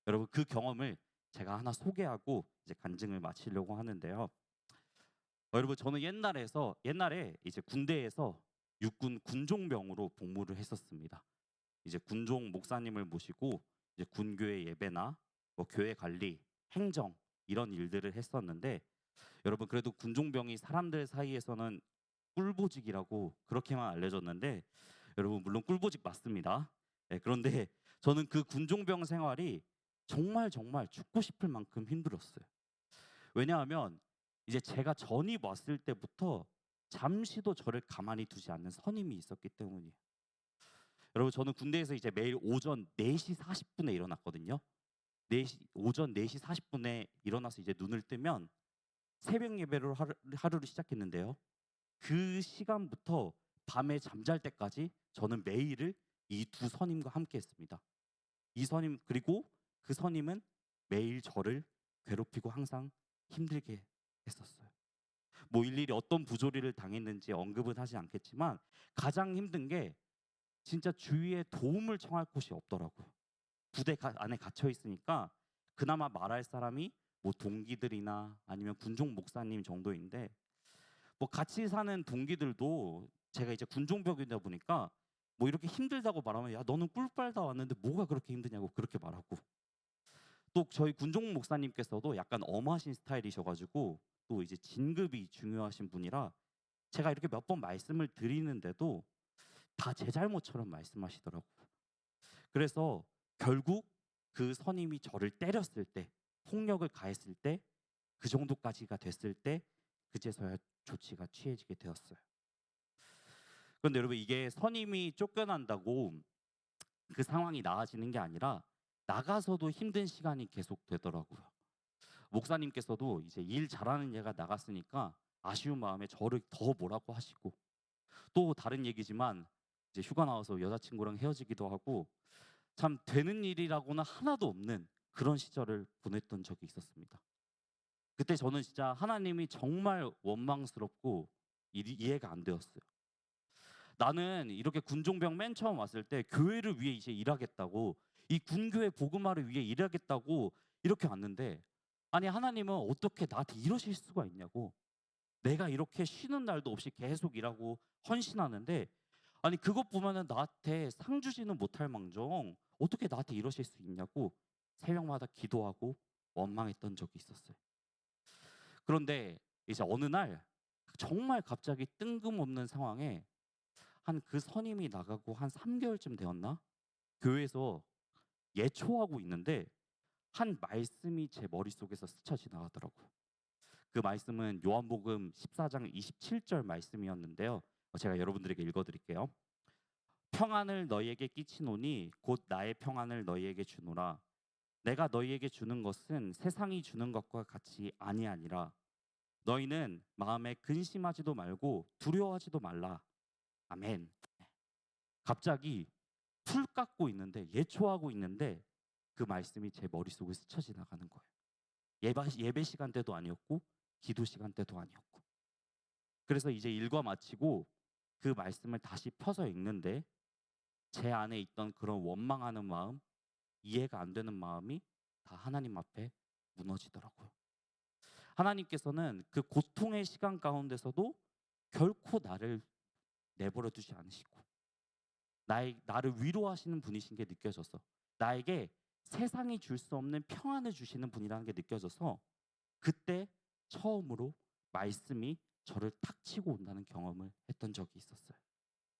여러분, 그 경험을 제가 하나 소개하고 이제 간증을 마치려고 하는데요. 여러분, 저는 옛날에 이제 군대에서 육군 군종병으로 복무를 했었습니다. 이제 군종 목사님을 모시고 이제 군교회 예배나 뭐 교회 관리, 행정 이런 일들을 했었는데, 여러분 그래도 군종병이 사람들 사이에서는 꿀보직이라고 그렇게만 알려졌는데, 여러분 물론 꿀보직 맞습니다. 네, 그런데 저는 그 군종병 생활이 정말 죽고 싶을 만큼 힘들었어요. 왜냐하면 이제 제가 전입 왔을 때부터 잠시도 저를 가만히 두지 않는 선임이 있었기 때문이에요. 여러분, 저는 군대에서 이제 매일 오전 4시 40분에 일어났거든요. 오전 4시 40분에 일어나서 이제 눈을 뜨면 새벽 예배로 하루를 시작했는데요. 그 시간부터 밤에 잠잘 때까지 저는 매일을 이 두 선임과 함께 했습니다. 이 선임, 그리고 그 선임은 매일 저를 괴롭히고 항상 힘들게 했었어요. 뭐 일일이 어떤 부조리를 당했는지 언급은 하지 않겠지만 가장 힘든 게 진짜 주위에 도움을 청할 곳이 없더라고요. 안에 갇혀 있으니까 그나마 말할 사람이 뭐 동기들이나 아니면 군종 목사님 정도인데, 뭐 같이 사는 동기들도 제가 이제 군종벽이다 보니까 뭐 이렇게 힘들다고 말하면 야 너는 꿀 빨다 왔는데 뭐가 그렇게 힘드냐고 그렇게 말하고, 또 저희 군종 목사님께서도 약간 엄하신 스타일이셔가지고 또 이제 진급이 중요하신 분이라 제가 이렇게 몇 번 말씀을 드리는데도 다 제 잘못처럼 말씀하시더라고요. 그래서 결국 그 선임이 저를 때렸을 때, 폭력을 가했을 때, 그 정도까지가 됐을 때 그제서야 조치가 취해지게 되었어요. 그런데 여러분, 이게 선임이 쫓겨난다고 그 상황이 나아지는 게 아니라 나가서도 힘든 시간이 계속 되더라고요. 목사님께서도 이제 일 잘하는 얘가 나갔으니까 아쉬운 마음에 저를 더 뭐라고 하시고, 또 다른 얘기지만 이제 휴가 나와서 여자친구랑 헤어지기도 하고 참 되는 일이라고는 하나도 없는 그런 시절을 보냈던 적이 있었습니다. 그때 저는 진짜 하나님이 정말 원망스럽고 이해가 안 되었어요. 나는 이렇게 군종병 맨 처음 왔을 때 교회를 위해 이제 일하겠다고, 이 군교회 복음화를 위해 일하겠다고 이렇게 왔는데, 아니 하나님은 어떻게 나한테 이러실 수가 있냐고. 내가 이렇게 쉬는 날도 없이 계속 일하고 헌신하는데, 아니 그것 보면은 나한테 상 주지는 못할 망정 어떻게 나한테 이러실 수 있냐고 새벽마다 기도하고 원망했던 적이 있었어요. 그런데 이제 어느 날 정말 갑자기 뜬금없는 상황에 한 그 선임이 나가고 한 3개월쯤 되었나? 교회에서 예초하고 있는데 한 말씀이 제 머릿속에서 스쳐 지나가더라고요. 그 말씀은 요한복음 14장 27절 말씀이었는데요. 제가 여러분들에게 읽어드릴게요. 평안을 너희에게 끼치노니 곧 나의 평안을 너희에게 주노라. 내가 너희에게 주는 것은 세상이 주는 것과 같이 아니하니라. 너희는 마음에 근심하지도 말고 두려워하지도 말라. 아멘. 갑자기 풀 깎고 있는데, 예초하고 있는데 그 말씀이 제 머릿속에 스쳐 지나가는 거예요. 예배 시간 때도 아니었고 기도 시간 때도 아니었고. 그래서 이제 일과 마치고 그 말씀을 다시 펴서 읽는데 제 안에 있던 그런 원망하는 마음, 이해가 안 되는 마음이 다 하나님 앞에 무너지더라고요. 하나님께서는 그 고통의 시간 가운데서도 결코 나를 내버려 두지 않으시고 나를 위로하시는 분이신 게 느껴져서, 나에게 세상이 줄 수 없는 평안을 주시는 분이라는 게 느껴져서 그때 처음으로 말씀이 저를 탁 치고 온다는 경험을 했던 적이 있었어요.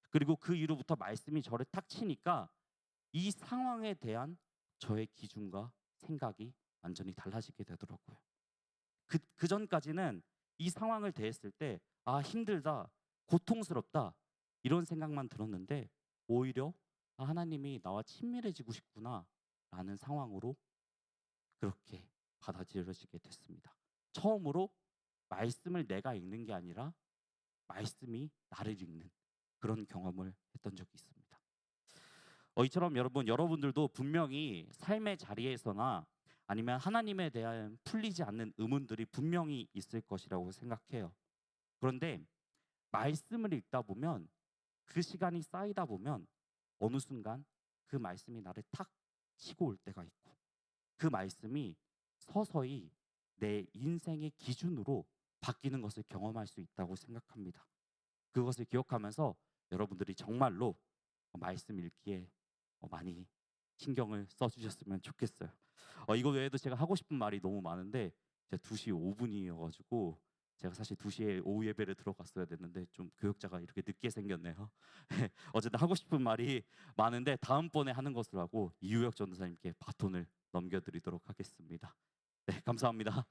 그리고 그 이후로부터 말씀이 저를 탁 치니까 이 상황에 대한 저의 기준과 생각이 완전히 달라지게 되더라고요. 그 전까지는 이 상황을 대했을 때 아 힘들다, 고통스럽다 이런 생각만 들었는데 오히려 아, 하나님이 나와 친밀해지고 싶구나라는 상황으로 그렇게 받아들여지게 됐습니다. 처음으로 말씀을 내가 읽는 게 아니라 말씀이 나를 읽는 그런 경험을 했던 적이 있습니다. 이처럼 여러분들도 분명히 삶의 자리에서나 아니면 하나님에 대한 풀리지 않는 의문들이 분명히 있을 것이라고 생각해요. 그런데 말씀을 읽다 보면, 그 시간이 쌓이다 보면 어느 순간 그 말씀이 나를 탁 치고 올 때가 있고, 그 말씀이 서서히 내 인생의 기준으로 바뀌는 것을 경험할 수 있다고 생각합니다. 그것을 기억하면서 여러분들이 정말로 말씀 읽기에 많이 신경을 써주셨으면 좋겠어요. 이거 외에도 제가 하고 싶은 말이 너무 많은데 제가 2시 5분이어가지고 제가 사실 2시에 오후 예배를 들어갔어야 됐는데 좀 교육자가 이렇게 늦게 생겼네요. 어쨌든 하고 싶은 말이 많은데 다음번에 하는 것으로 하고 이유혁 전도사님께 바톤을 넘겨드리도록 하겠습니다. 네, 감사합니다.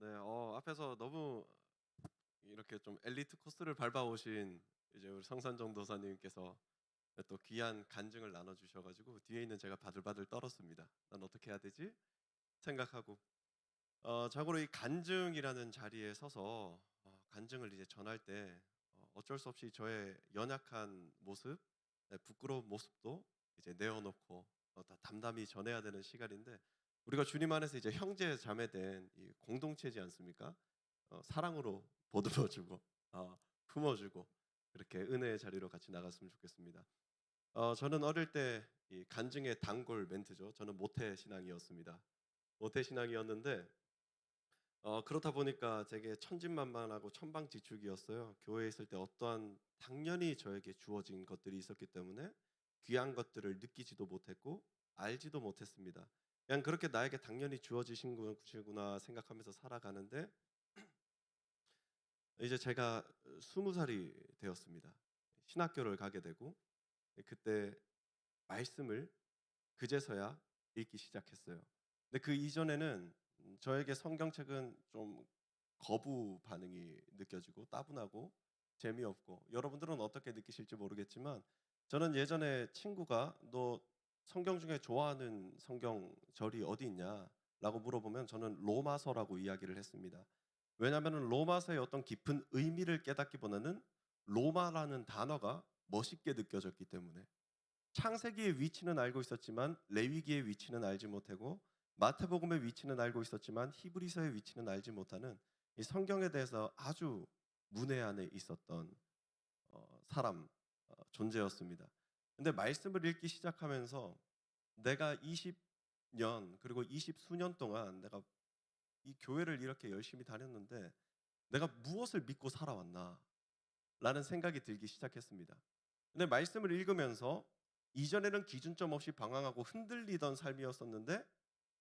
네, 앞에서 너무 이렇게 좀 엘리트 코스를 밟아오신 이제 우리 성산정 도사님께서 또 귀한 간증을 나눠주셔가지고 뒤에 있는 제가 바들바들 떨었습니다. 난 어떻게 해야 되지? 생각하고 자고로 이 간증이라는 자리에 서서 간증을 이제 전할 때 어쩔 수 없이 저의 연약한 모습, 부끄러운 모습도 이제 내어놓고 다 담담히 전해야 되는 시간인데 우리가 주님 안에서 이제 형제 자매된 이 공동체지 않습니까? 사랑으로 보듬어주고 품어주고 그렇게 은혜의 자리로 같이 나갔으면 좋겠습니다. 저는 어릴 때 이 간증의 단골 멘트죠. 저는 모태 신앙이었습니다. 모태 신앙이었는데 그렇다 보니까 되게 천진만만하고 천방지축이었어요. 교회에 있을 때 어떠한 당연히 저에게 주어진 것들이 있었기 때문에 귀한 것들을 느끼지도 못했고 알지도 못했습니다. 그냥 그렇게 나에게 당연히 주어지신 것이구나 생각하면서 살아가는데 이제 제가 20살이 되었습니다. 신학교를 가게 되고 그때 말씀을 그제서야 읽기 시작했어요. 근데 그 이전에는 저에게 성경책은 좀 거부 반응이 느껴지고 따분하고 재미없고 여러분들은 어떻게 느끼실지 모르겠지만 저는 예전에 친구가 너 성경 중에 좋아하는 성경절이 어디 있냐 라고 물어보면 저는 로마서라고 이야기를 했습니다. 왜냐하면 로마서의 어떤 깊은 의미를 깨닫기보다는 로마라는 단어가 멋있게 느껴졌기 때문에 창세기의 위치는 알고 있었지만 레위기의 위치는 알지 못하고 마태복음의 위치는 알고 있었지만 히브리서의 위치는 알지 못하는 이 성경에 대해서 아주 문외 안에 있었던 사람 존재였습니다. 근데 말씀을 읽기 시작하면서 내가 20년 그리고 20수년 동안 내가 이 교회를 이렇게 열심히 다녔는데 내가 무엇을 믿고 살아왔나 라는 생각이 들기 시작했습니다. 근데 말씀을 읽으면서 이전에는 기준점 없이 방황하고 흔들리던 삶이었었는데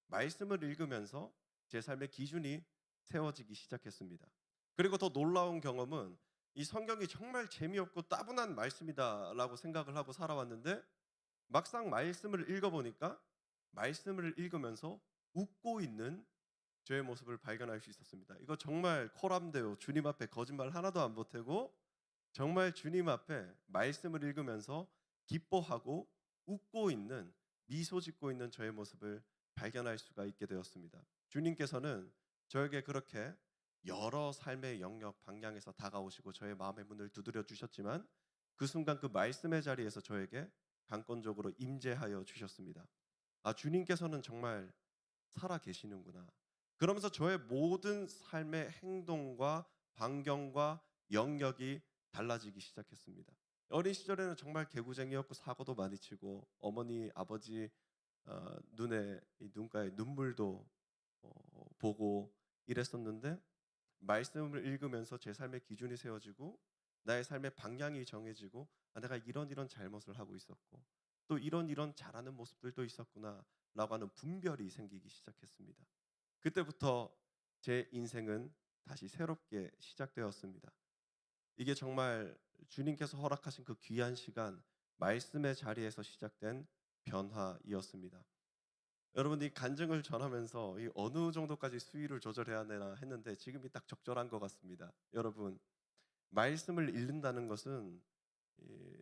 말씀을 읽으면서 제 삶의 기준이 세워지기 시작했습니다. 그리고 더 놀라운 경험은 이 성경이 정말 재미없고 따분한 말씀이다라고 생각을 하고 살아왔는데 막상 말씀을 읽어보니까 말씀을 읽으면서 웃고 있는 저의 모습을 발견할 수 있었습니다. 이거 정말 코람데오 주님 앞에 거짓말 하나도 안 보태고 정말 주님 앞에 말씀을 읽으면서 기뻐하고 웃고 있는 미소 짓고 있는 저의 모습을 발견할 수가 있게 되었습니다. 주님께서는 저에게 그렇게 여러 삶의 영역 방향에서 다가오시고 저의 마음의 문을 두드려 주셨지만 그 순간 그 말씀의 자리에서 저에게 강권적으로 임재하여 주셨습니다. 주님께서는 정말 살아 계시는구나. 그러면서 저의 모든 삶의 행동과 반경과 영역이 달라지기 시작했습니다. 어린 시절에는 정말 개구쟁이였고 사고도 많이 치고 어머니 아버지 눈에 눈가에 눈물도 보고 이랬었는데 말씀을 읽으면서 제 삶의 기준이 세워지고 나의 삶의 방향이 정해지고 내가 이런 잘못을 하고 있었고 또 이런 잘하는 모습들도 있었구나 라고 하는 분별이 생기기 시작했습니다. 그때부터 제 인생은 다시 새롭게 시작되었습니다. 이게 정말 주님께서 허락하신 그 귀한 시간 말씀의 자리에서 시작된 변화이었습니다. 여러분 이 간증을 전하면서 이 어느 정도까지 수위를 조절해야 되나 했는데 지금이 딱 적절한 것 같습니다. 여러분 말씀을 읽는다는 것은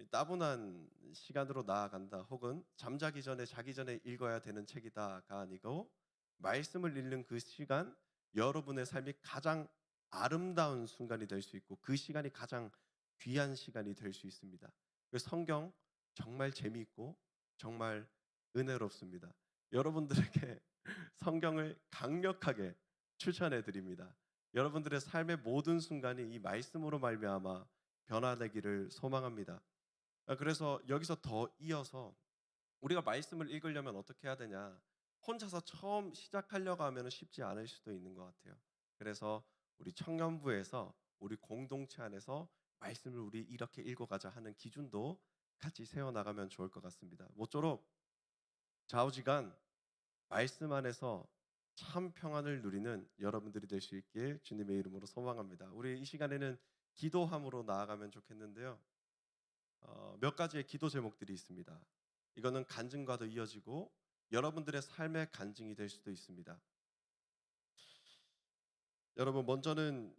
따분한 시간으로 나아간다 혹은 잠자기 전에 자기 전에 읽어야 되는 책이다가 아니고 말씀을 읽는 그 시간 여러분의 삶이 가장 아름다운 순간이 될 수 있고 그 시간이 가장 귀한 시간이 될 수 있습니다. 성경 정말 재미있고 정말 은혜롭습니다. 여러분들에게 성경을 강력하게 추천해 드립니다. 여러분들의 삶의 모든 순간이 이 말씀으로 말미암아 변화되기를 소망합니다. 그래서 여기서 더 이어서 우리가 말씀을 읽으려면 어떻게 해야 되냐? 혼자서 처음 시작하려고 하면 쉽지 않을 수도 있는 것 같아요. 그래서 우리 청년부에서 우리 공동체 안에서 말씀을 우리 이렇게 읽어가자 하는 기준도 같이 세워나가면 좋을 것 같습니다. 모쪼록 좌우지간 말씀 안에서 참 평안을 누리는 여러분들이 될 수 있길 주님의 이름으로 소망합니다. 우리 이 시간에는 기도함으로 나아가면 좋겠는데요. 몇 가지의 기도 제목들이 있습니다. 이거는 간증과도 이어지고 여러분들의 삶의 간증이 될 수도 있습니다. 여러분 먼저는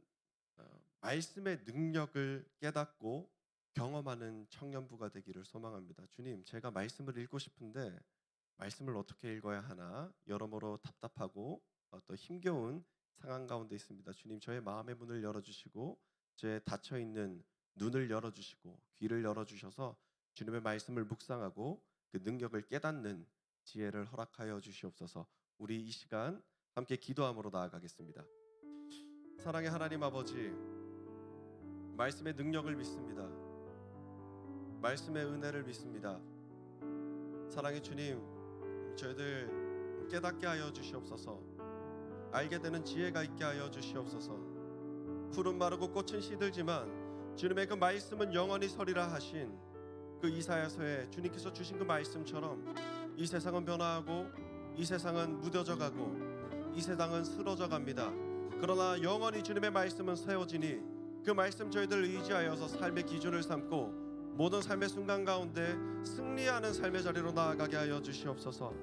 말씀의 능력을 깨닫고 경험하는 청년부가 되기를 소망합니다. 주님, 제가 말씀을 읽고 싶은데 말씀을 어떻게 읽어야 하나 여러모로 답답하고 또 힘겨운 상황 가운데 있습니다. 주님, 저의 마음의 문을 열어주시고 제 닫혀있는 눈을 열어주시고 귀를 열어주셔서 주님의 말씀을 묵상하고 그 능력을 깨닫는 지혜를 허락하여 주시옵소서. 우리 이 시간 함께 기도함으로 나아가겠습니다. 사랑의 하나님 아버지, 말씀의 능력을 믿습니다. 말씀의 은혜를 믿습니다. 사랑의 주님, 저희들 깨닫게 하여 주시옵소서. 알게 되는 지혜가 있게 하여 주시옵소서. 풀은 마르고 꽃은 시들지만 주님의 그 말씀은 영원히 서리라 하신 그 이사야서에 주님께서 주신 그 말씀처럼 이 세상은 변화하고 이 세상은 무뎌져가고 이 세상은 쓰러져 갑니다. 그러나 영원히 주님의 말씀은 세워지니 그 말씀 저희들 의지하여서 삶의 기준을 삼고 모든 삶의 순간 가운데 승리하는 삶의 자리로 나아가게 하여 주시옵소서.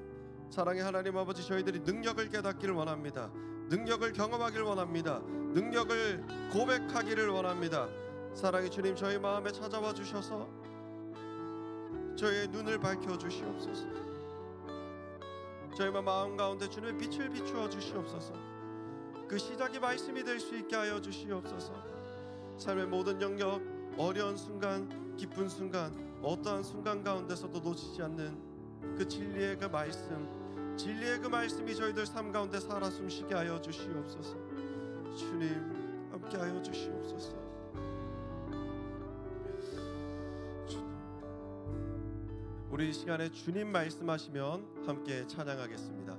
사랑의 하나님 아버지, 저희들이 능력을 깨닫기를 원합니다. 능력을 경험하기를 원합니다. 능력을 고백하기를 원합니다. 사랑의 주님, 저희 마음에 찾아와 주셔서 저희의 눈을 밝혀 주시옵소서. 저희의 마음 가운데 주님의 빛을 비추어 주시옵소서. 그 시작이 말씀이 될 수 있게 하여 주시옵소서. 삶의 모든 영역, 어려운 순간, 기쁜 순간, 어떠한 순간 가운데서도 놓치지 않는 그 진리의 그 말씀, 진리의 그 말씀이 저희들 삶 가운데 살아 숨쉬게 하여 주시옵소서. 주님, 함께 하여 주시옵소서. 우리 이 시간에 주님 말씀하시면 함께 찬양하겠습니다.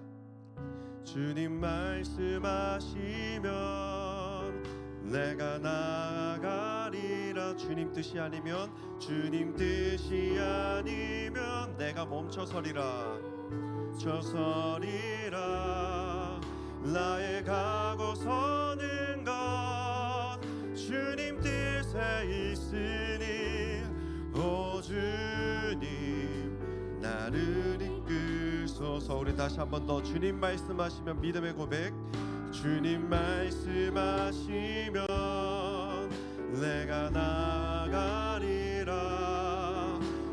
주님 말씀하시면 내가 나아가리라. 주님 뜻이 아니면, 주님 뜻이 아니면 내가 멈춰서리라. 나의 가고 서는 것 주님 뜻에 있으니 오 주님 나를 이끄소서. 우리 다시 한 번 더 주님 말씀하시면 믿음의 고백. 주님 말씀하시면 내가 나아가리라.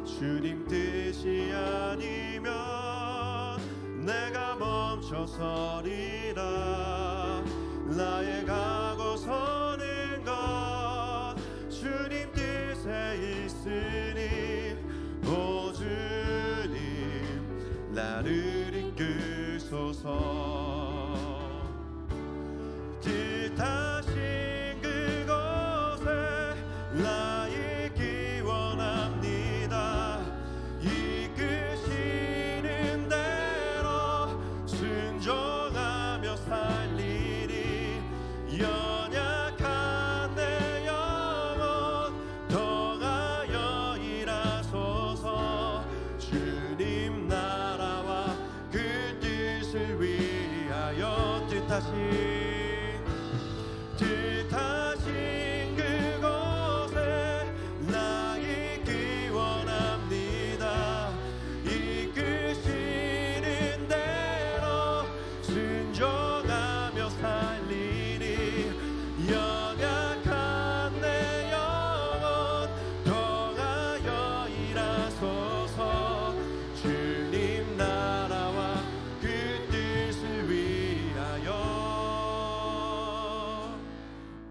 주님 뜻이 아니면 내가 멈춰서리라. 나의 가고 서는 것 주님 뜻에 있으니 오 주님 나를 이끄소서. 뜻하신 그곳에 나 있기 원합니다. 이끄시는 대로 순종하며 살리니 연약한 내 영혼 더하여 일하소서. 주님 나라와 그 뜻을 위하여 뜻하신 그곳에 나 있기 원합니다. 이끄시는 대로 순종하며 살리니 연약한 내 영혼 더하여 일하소서. 주님 나라와 그 뜻을 위하여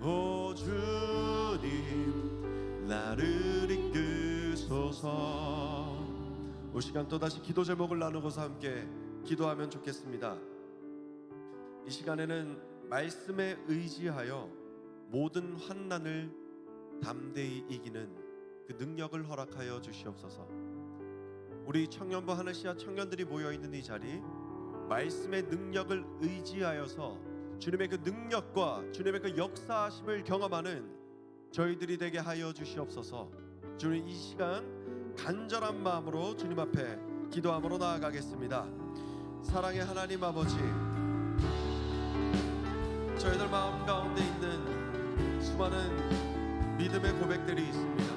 오 주님 나를 이끄소서. 이 시간 또다시 기도 제목을 나누고서 함께 기도하면 좋겠습니다. 이 시간에는 말씀에 의지하여 모든 환난을 담대히 이기는 그 능력을 허락하여 주시옵소서. 우리 청년부 하늘시야 청년들이 모여있는 이 자리, 말씀의 능력을 의지하여서 주님의 그 능력과 주님의 그 역사하심을 경험하는 저희들이 되게 하여 주시옵소서. 주님, 이 시간 간절한 마음으로 주님 앞에 기도함으로 나아가겠습니다. 사랑의 하나님 아버지, 저희들 마음 가운데 있는 수많은 믿음의 고백들이 있습니다.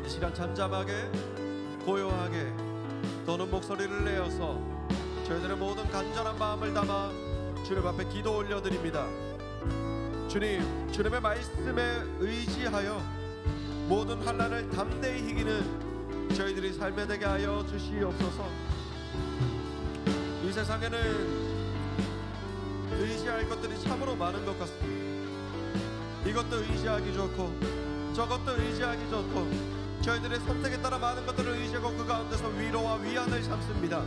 이 시간 잠잠하게, 고요하게 또는 목소리를 내어서 저희들의 모든 간절한 마음을 담아 주님 앞에 기도 올려드립니다. 주님, 주님의 말씀에 의지하여 모든 환난을 담대히 이기는 저희들이 삶에 되게 하여 주시옵소서. 이 세상에는 의지할 것들이 참으로 많은 것 같습니다. 이것도 의지하기 좋고 저것도 의지하기 좋고 저희들의 선택에 따라 많은 것들을 의지하고 그 가운데서 위로와 위안을 삼습니다.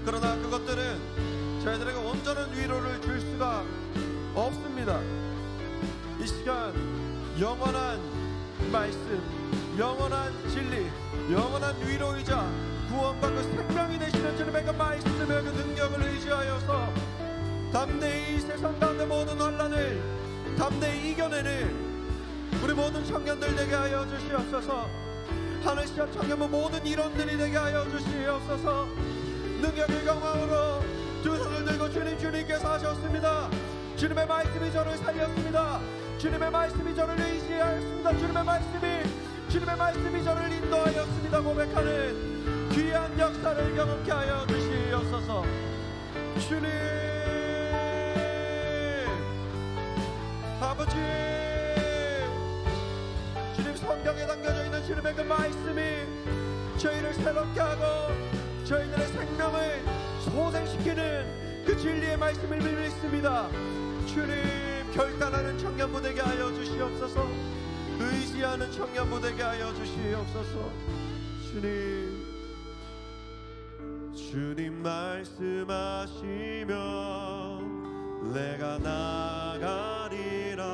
그러나 그것들은 저희들에게 온전한 위로를 줄 수가 없습니다. 이 시간 영원한 말씀, 영원한 진리, 영원한 위로이자 구원과 그 생명이 되시는 주님의 그 말씀의 그 능력을 의지하여서 담대히 이 세상 가운데 모든 환난을 담대히 이겨내는 우리 모든 청년들 되게 하여 주시옵소서. 하늘시와 청년부 모든 일원들이 되게 하여 주시옵소서. 능력의 영광으로 두 손을 들고 주님께서 하셨습니다. 주님의 말씀이 저를 살렸습니다. 주님의 말씀이 저를 의지하였습니다. 주님의 말씀이 저를 인도하였습니다. 고백하는 귀한 역사를 경험케 하여 주시옵소서. 주님, 아버지, 주님 성경에 담겨져 있는 주님의 그 말씀이 저희를 새롭게 하고 저희들의 생명을 소생시키는 그 진리의 말씀을 믿습니다. 주님, 결단하는 청년부 되게 하여 주시옵소서. 의지하는 청년부 되게 하여 주시옵소서. 주님 말씀하시면 내가 나가리라.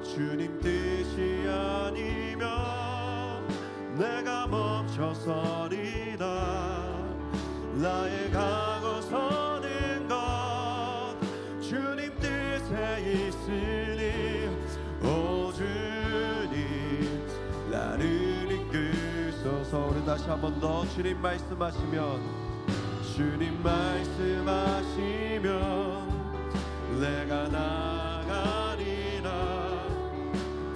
주님 뜻이 아니면 내가 멈춰서리다. 나의 가고 서는 것 주님 뜻에 있으니 오 주님 나를 이끄소서. 우리 다시 한 번 더 주님 말씀하시면 내가 나가리라.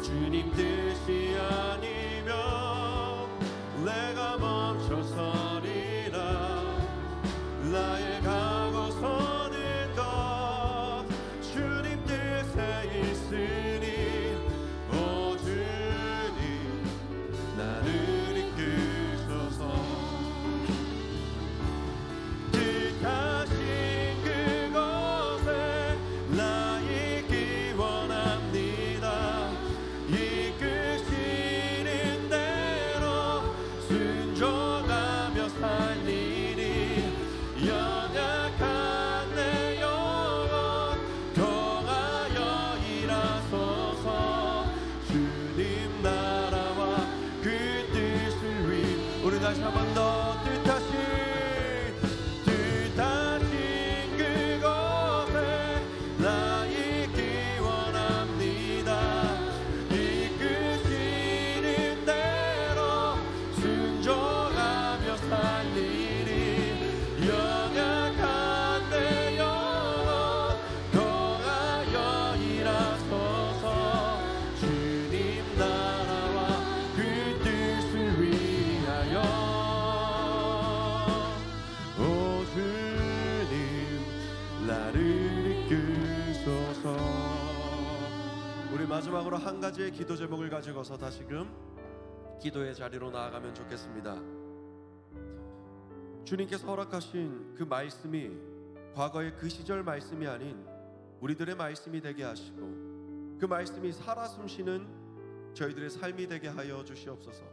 주님 뜻이 아니면 내가 멈춰서리라. 나의 가고 서는 것 주님 뜻에 있으니 오 주님 나를 이끄소서. 뜻하신 그곳에 나 있기 원합니다. 이끄시는 대로 순종하며 살리니 연약한 내 영혼 통하여 일하소서. 주님 나라와 그 뜻을 위해 우리 다시 한 번 더 뜻하신 그곳에 나 있기 원합니다. 이끄시는 대로 순종하며 살리니 연약한 내 영혼 통하여 일하소서. 주님 나라와 그 뜻을 위하여 오 주님 나를 이끄소서. 우리 마지막으로 한 가지의 기도 제목을 가지고서 다시금 기도의 자리로 나아가면 좋겠습니다. 주님께서 허락하신 그 말씀이 과거의 그 시절 말씀이 아닌 우리들의 말씀이 되게 하시고 그 말씀이 살아 숨쉬는 저희들의 삶이 되게 하여 주시옵소서.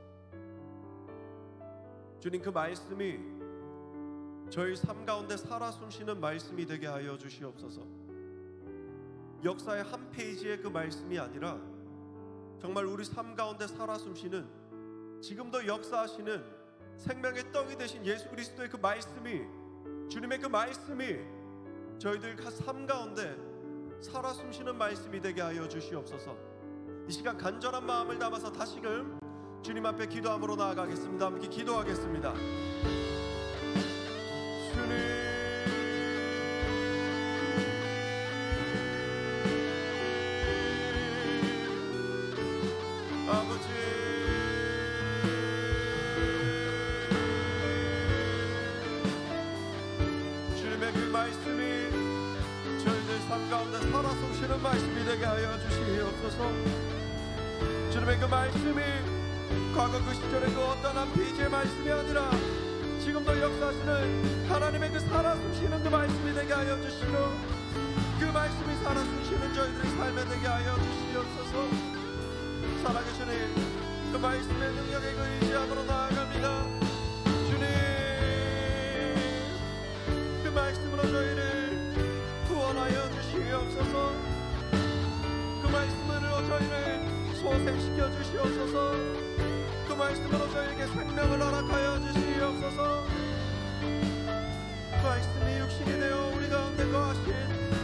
주님, 그 말씀이 저희 삶 가운데 살아 숨쉬는 말씀이 되게 하여 주시옵소서. 역사의 한 페이지의 그 말씀이 아니라 정말 우리 삶 가운데 살아 숨쉬는 지금도 역사하시는 생명의 떡이 되신 예수 그리스도의 그 말씀이, 주님의 그 말씀이 저희들 삶 가운데 살아 숨쉬는 말씀이 되게 하여 주시옵소서. 이 시간 간절한 마음을 담아서 다시금 주님 앞에 기도함으로 나아가겠습니다. 함께 기도하겠습니다. 주님, 아버지, 주님의 그 말씀이 저희들 삶 가운데 살아 숨쉬는 말씀이 되게 하여 주시옵소서. 주님의 그 말씀이 과거 그 시절의 그 어떤 한 피지의 말씀이 아니라 지금도 역사하시는 하나님의 그 살아 숨쉬는 그 말씀이 되게 하여 주시고, 그 말씀이 살아 숨쉬는 저희들의 삶에 되게 하여 주시옵소서. 살아계시니 그 말씀의 능력에 그 의지함으로 나아갑니다. 주님, 그 말씀으로 저희를 구원하여 주시옵소서. 그 말씀으로 저희를 소생시켜 주시옵소서. 그 말씀으로 저희에게 생명을 허락하여 주시옵소서. 그 말씀이 육신이 되어 우리 가운데 거하신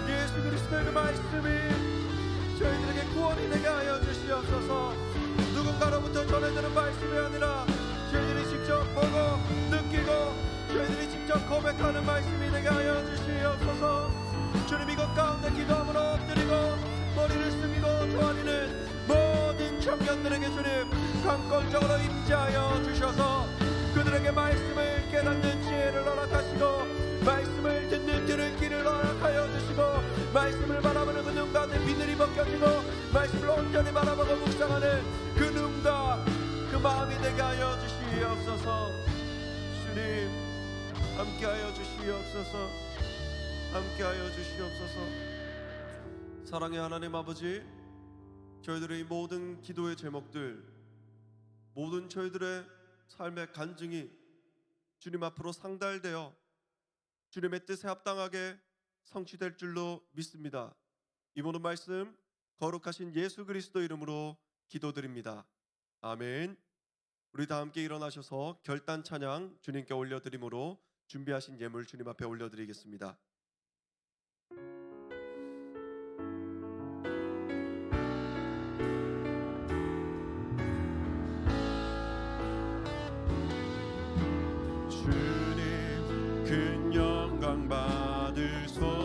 예수 그리스도의 그 말씀이 저희들에게 구원이 되게 하여 주시옵소서. 누군가로부터 전해지는 말씀이 아니라 저희들이 직접 보고 느끼고 저희들이 직접 고백하는 말씀이 되게 하여 주시옵소서. 주님, 이것 가운데 기도함으로 엎드리고 머리를 숙이고 조아리는 모든 청년들에게 주님 강권적으로 임재하여 주셔서 그들에게 말씀을 깨닫는 지혜를 허락하시고 말씀을 듣는 들을 길을 허락하여 주시고 말씀을 바라보는 그 눈 가운데 비늘이 벗겨지고 말씀을 온전히 바라보고 묵상하는 그 눈과 그 마음이 되게 하여 주시옵소서. 주님, 함께하여 주시옵소서. 함께하여 주시옵소서. 사랑의 하나님 아버지, 저희들의 이 모든 기도의 제목들, 모든 저희들의 삶의 간증이 주님 앞으로 상달되어 주님의 뜻에 합당하게 성취될 줄로 믿습니다. 이 모든 말씀 거룩하신 예수 그리스도 이름으로 기도드립니다. 아멘. 우리 다 함께 일어나셔서 결단 찬양 주님께 올려드림으로 준비하신 예물 주님 앞에 올려드리겠습니다. 주님, 큰 영광 받으소서.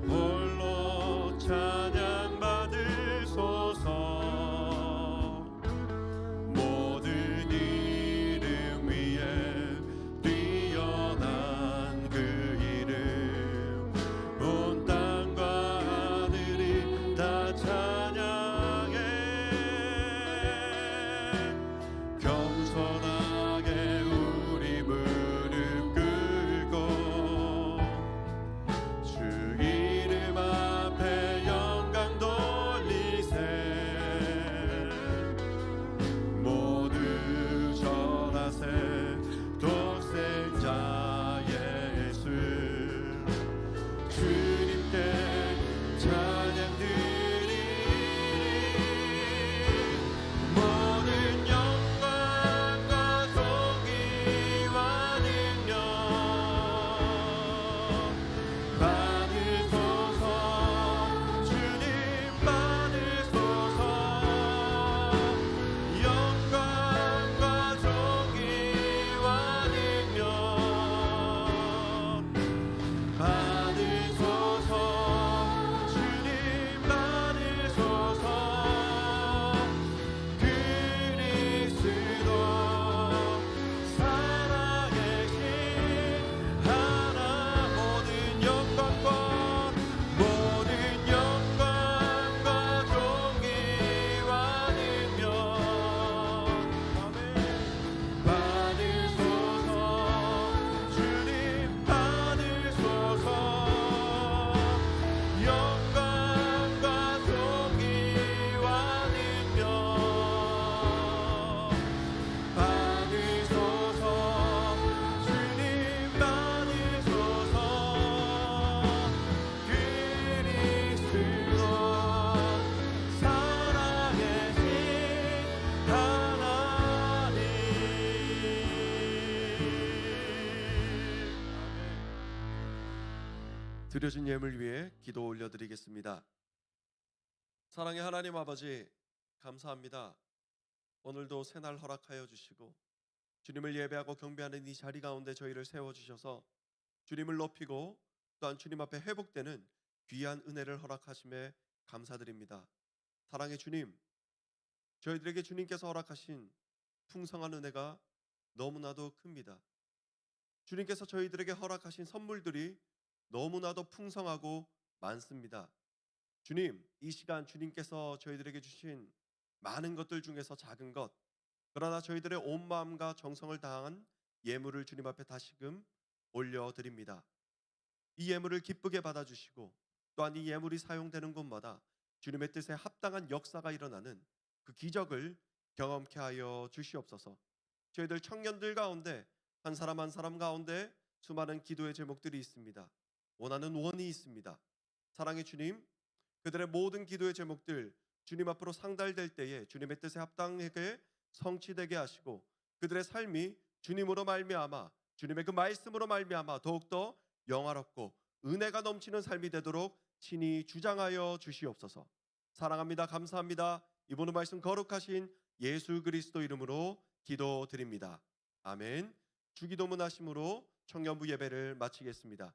홀로 찬양 받으소서. 모든 이름 위에 뛰어난 그 이름, 온 땅과 하늘이 다 찬양해. 겸손하게 우리 무릎 꿇고 주 이름 앞에 영광 돌리세. 모두 절하세. 독생자 예수 주님께 찬양 드리리. 모든 영광과 존귀와 능력 받으소서. 주님 받으소서. 영광과 존귀와 능력 받으소서. 주님 받으소서. 그리스도 살아계신 하나. 모든 영광과 존귀와 능력 아멘 받으소서. 주님 받으소서. 영광과 존귀와 능력 받으소서. 주님 받으소서. 그리스도 살아계신 하나님. 드려진 예물 위해 기도 올려드리겠습니다. 사랑의 하나님 아버지, 감사합니다. 오늘도 새날 허락하여 주시고 주님을 예배하고 경배하는 이 자리 가운데 저희를 세워주셔서 주님을 높이고 또한 주님 앞에 회복되는 귀한 은혜를 허락하심에 감사드립니다. 사랑의 주님, 저희들에게 주님께서 허락하신 풍성한 은혜가 너무나도 큽니다. 주님께서 저희들에게 허락하신 선물들이 너무나도 풍성하고 많습니다. 주님, 이 시간 주님께서 저희들에게 주신 많은 것들 중에서 작은 것, 그러나 저희들의 온 마음과 정성을 다한 예물을 주님 앞에 다시금 올려드립니다. 이 예물을 기쁘게 받아주시고 또한 이 예물이 사용되는 곳마다 주님의 뜻에 합당한 역사가 일어나는 그 기적을 경험케 하여 주시옵소서. 저희들 청년들 가운데 한 사람 한 사람 가운데 수많은 기도의 제목들이 있습니다. 원하는 원이 있습니다. 사랑의 주님, 그들의 모든 기도의 제목들 주님 앞으로 상달될 때에 주님의 뜻에 합당하게 성취되게 하시고 그들의 삶이 주님으로 말미암아 주님의 그 말씀으로 말미암아 더욱더 영화롭고 은혜가 넘치는 삶이 되도록 친히 주장하여 주시옵소서. 사랑합니다. 감사합니다. 이번 말씀 거룩하신 예수 그리스도 이름으로 기도드립니다. 아멘. 주기도문 하심으로 청년부 예배를 마치겠습니다.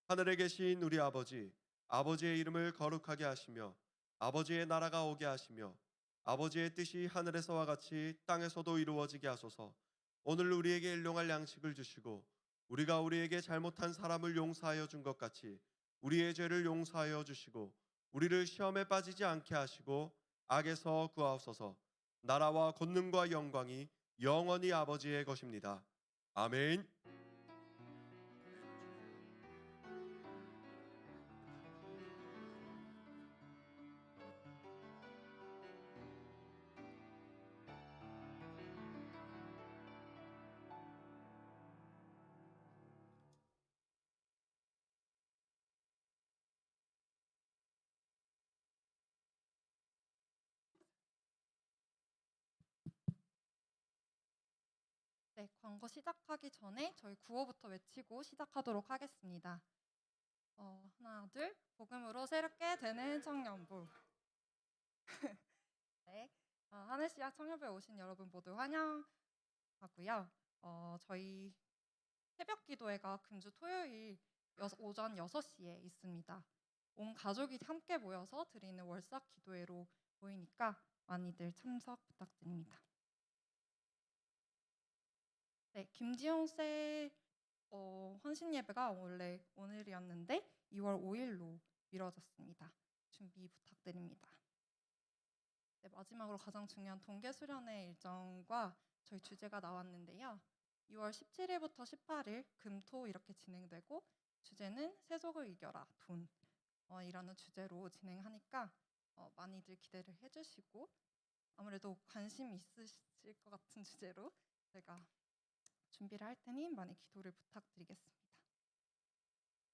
하늘에 계신 우리 아버지, 아버지의 이름을 거룩하게 하시며 아버지의 나라가 오게 하시며 아버지의 뜻이 하늘에서와 같이 땅에서도 이루어지게 하소서. 오늘 우리에게 일용할 양식을 주시고 우리가 우리에게 잘못한 사람을 용서하여 준 것 같이 우리의 죄를 용서하여 주시고 우리를 시험에 빠지지 않게 하시고 악에서 구하옵소서. 나라와 권능과 영광이 영원히 아버지의 것입니다. 아멘. 네, 광고 시작하기 전에 저희 구호부터 외치고 시작하도록 하겠습니다. 하나, 둘, 복음으로 새롭게 되는 청년부. 네, 하늘시작 청년부에 오신 여러분 모두 환영하고요. 저희 새벽 기도회가 금주 토요일 오전 6시에 있습니다. 온 가족이 함께 모여서 드리는 월삭 기도회로 보이니까 많이들 참석 부탁드립니다. 네, 김지용 쌤 헌신 예배가 원래 오늘이었는데 2월 5일로 미뤄졌습니다. 준비 부탁드립니다. 네, 마지막으로 가장 중요한 동계 수련회 일정과 저희 주제가 나왔는데요. 2월 17일부터 18일 금토 이렇게 진행되고 주제는 세속을 이겨라 돈 이라는 주제로 진행하니까 많이들 기대를 해주시고 아무래도 관심 있으실 것 같은 주제로 제가 준비를 할 테니 많이 기도를 부탁드리겠습니다.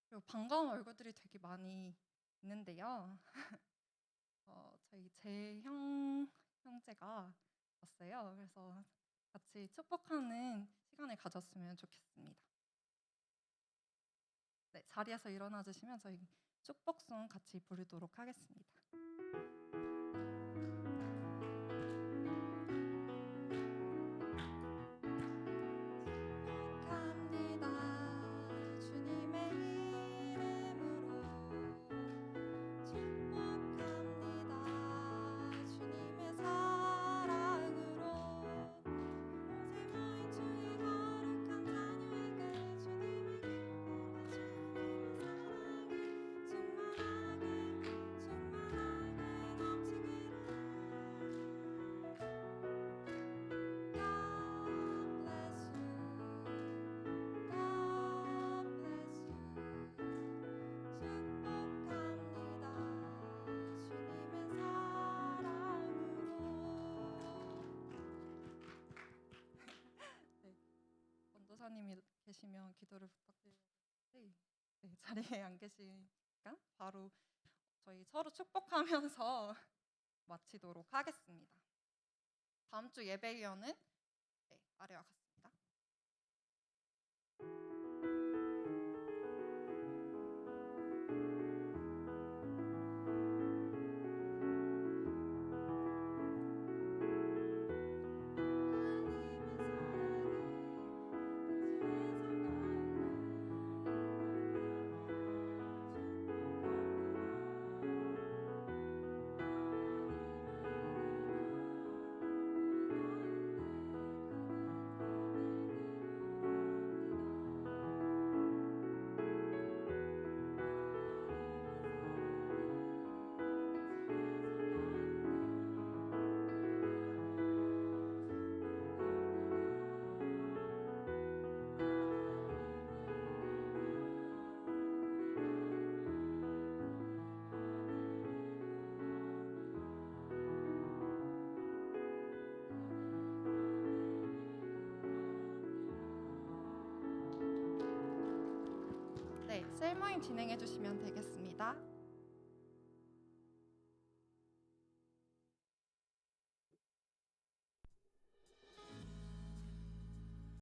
그리고 반가운 얼굴들이 되게 많이 있는데요. 저희 형제가 왔어요. 그래서 같이 축복하는 시간을 가졌으면 좋겠습니다. 네, 자리에서 일어나 주시면 저희 축복송 같이 부르도록 하겠습니다. 원도사님이 계시면 기도를 부탁드리는데 자리에 안 계시니까 바로 저희 서로 축복하면서 마치도록 하겠습니다. 다음 주 예배위원은 아래와 같습니다. 셀 모임 진행해 주시면 되겠습니다.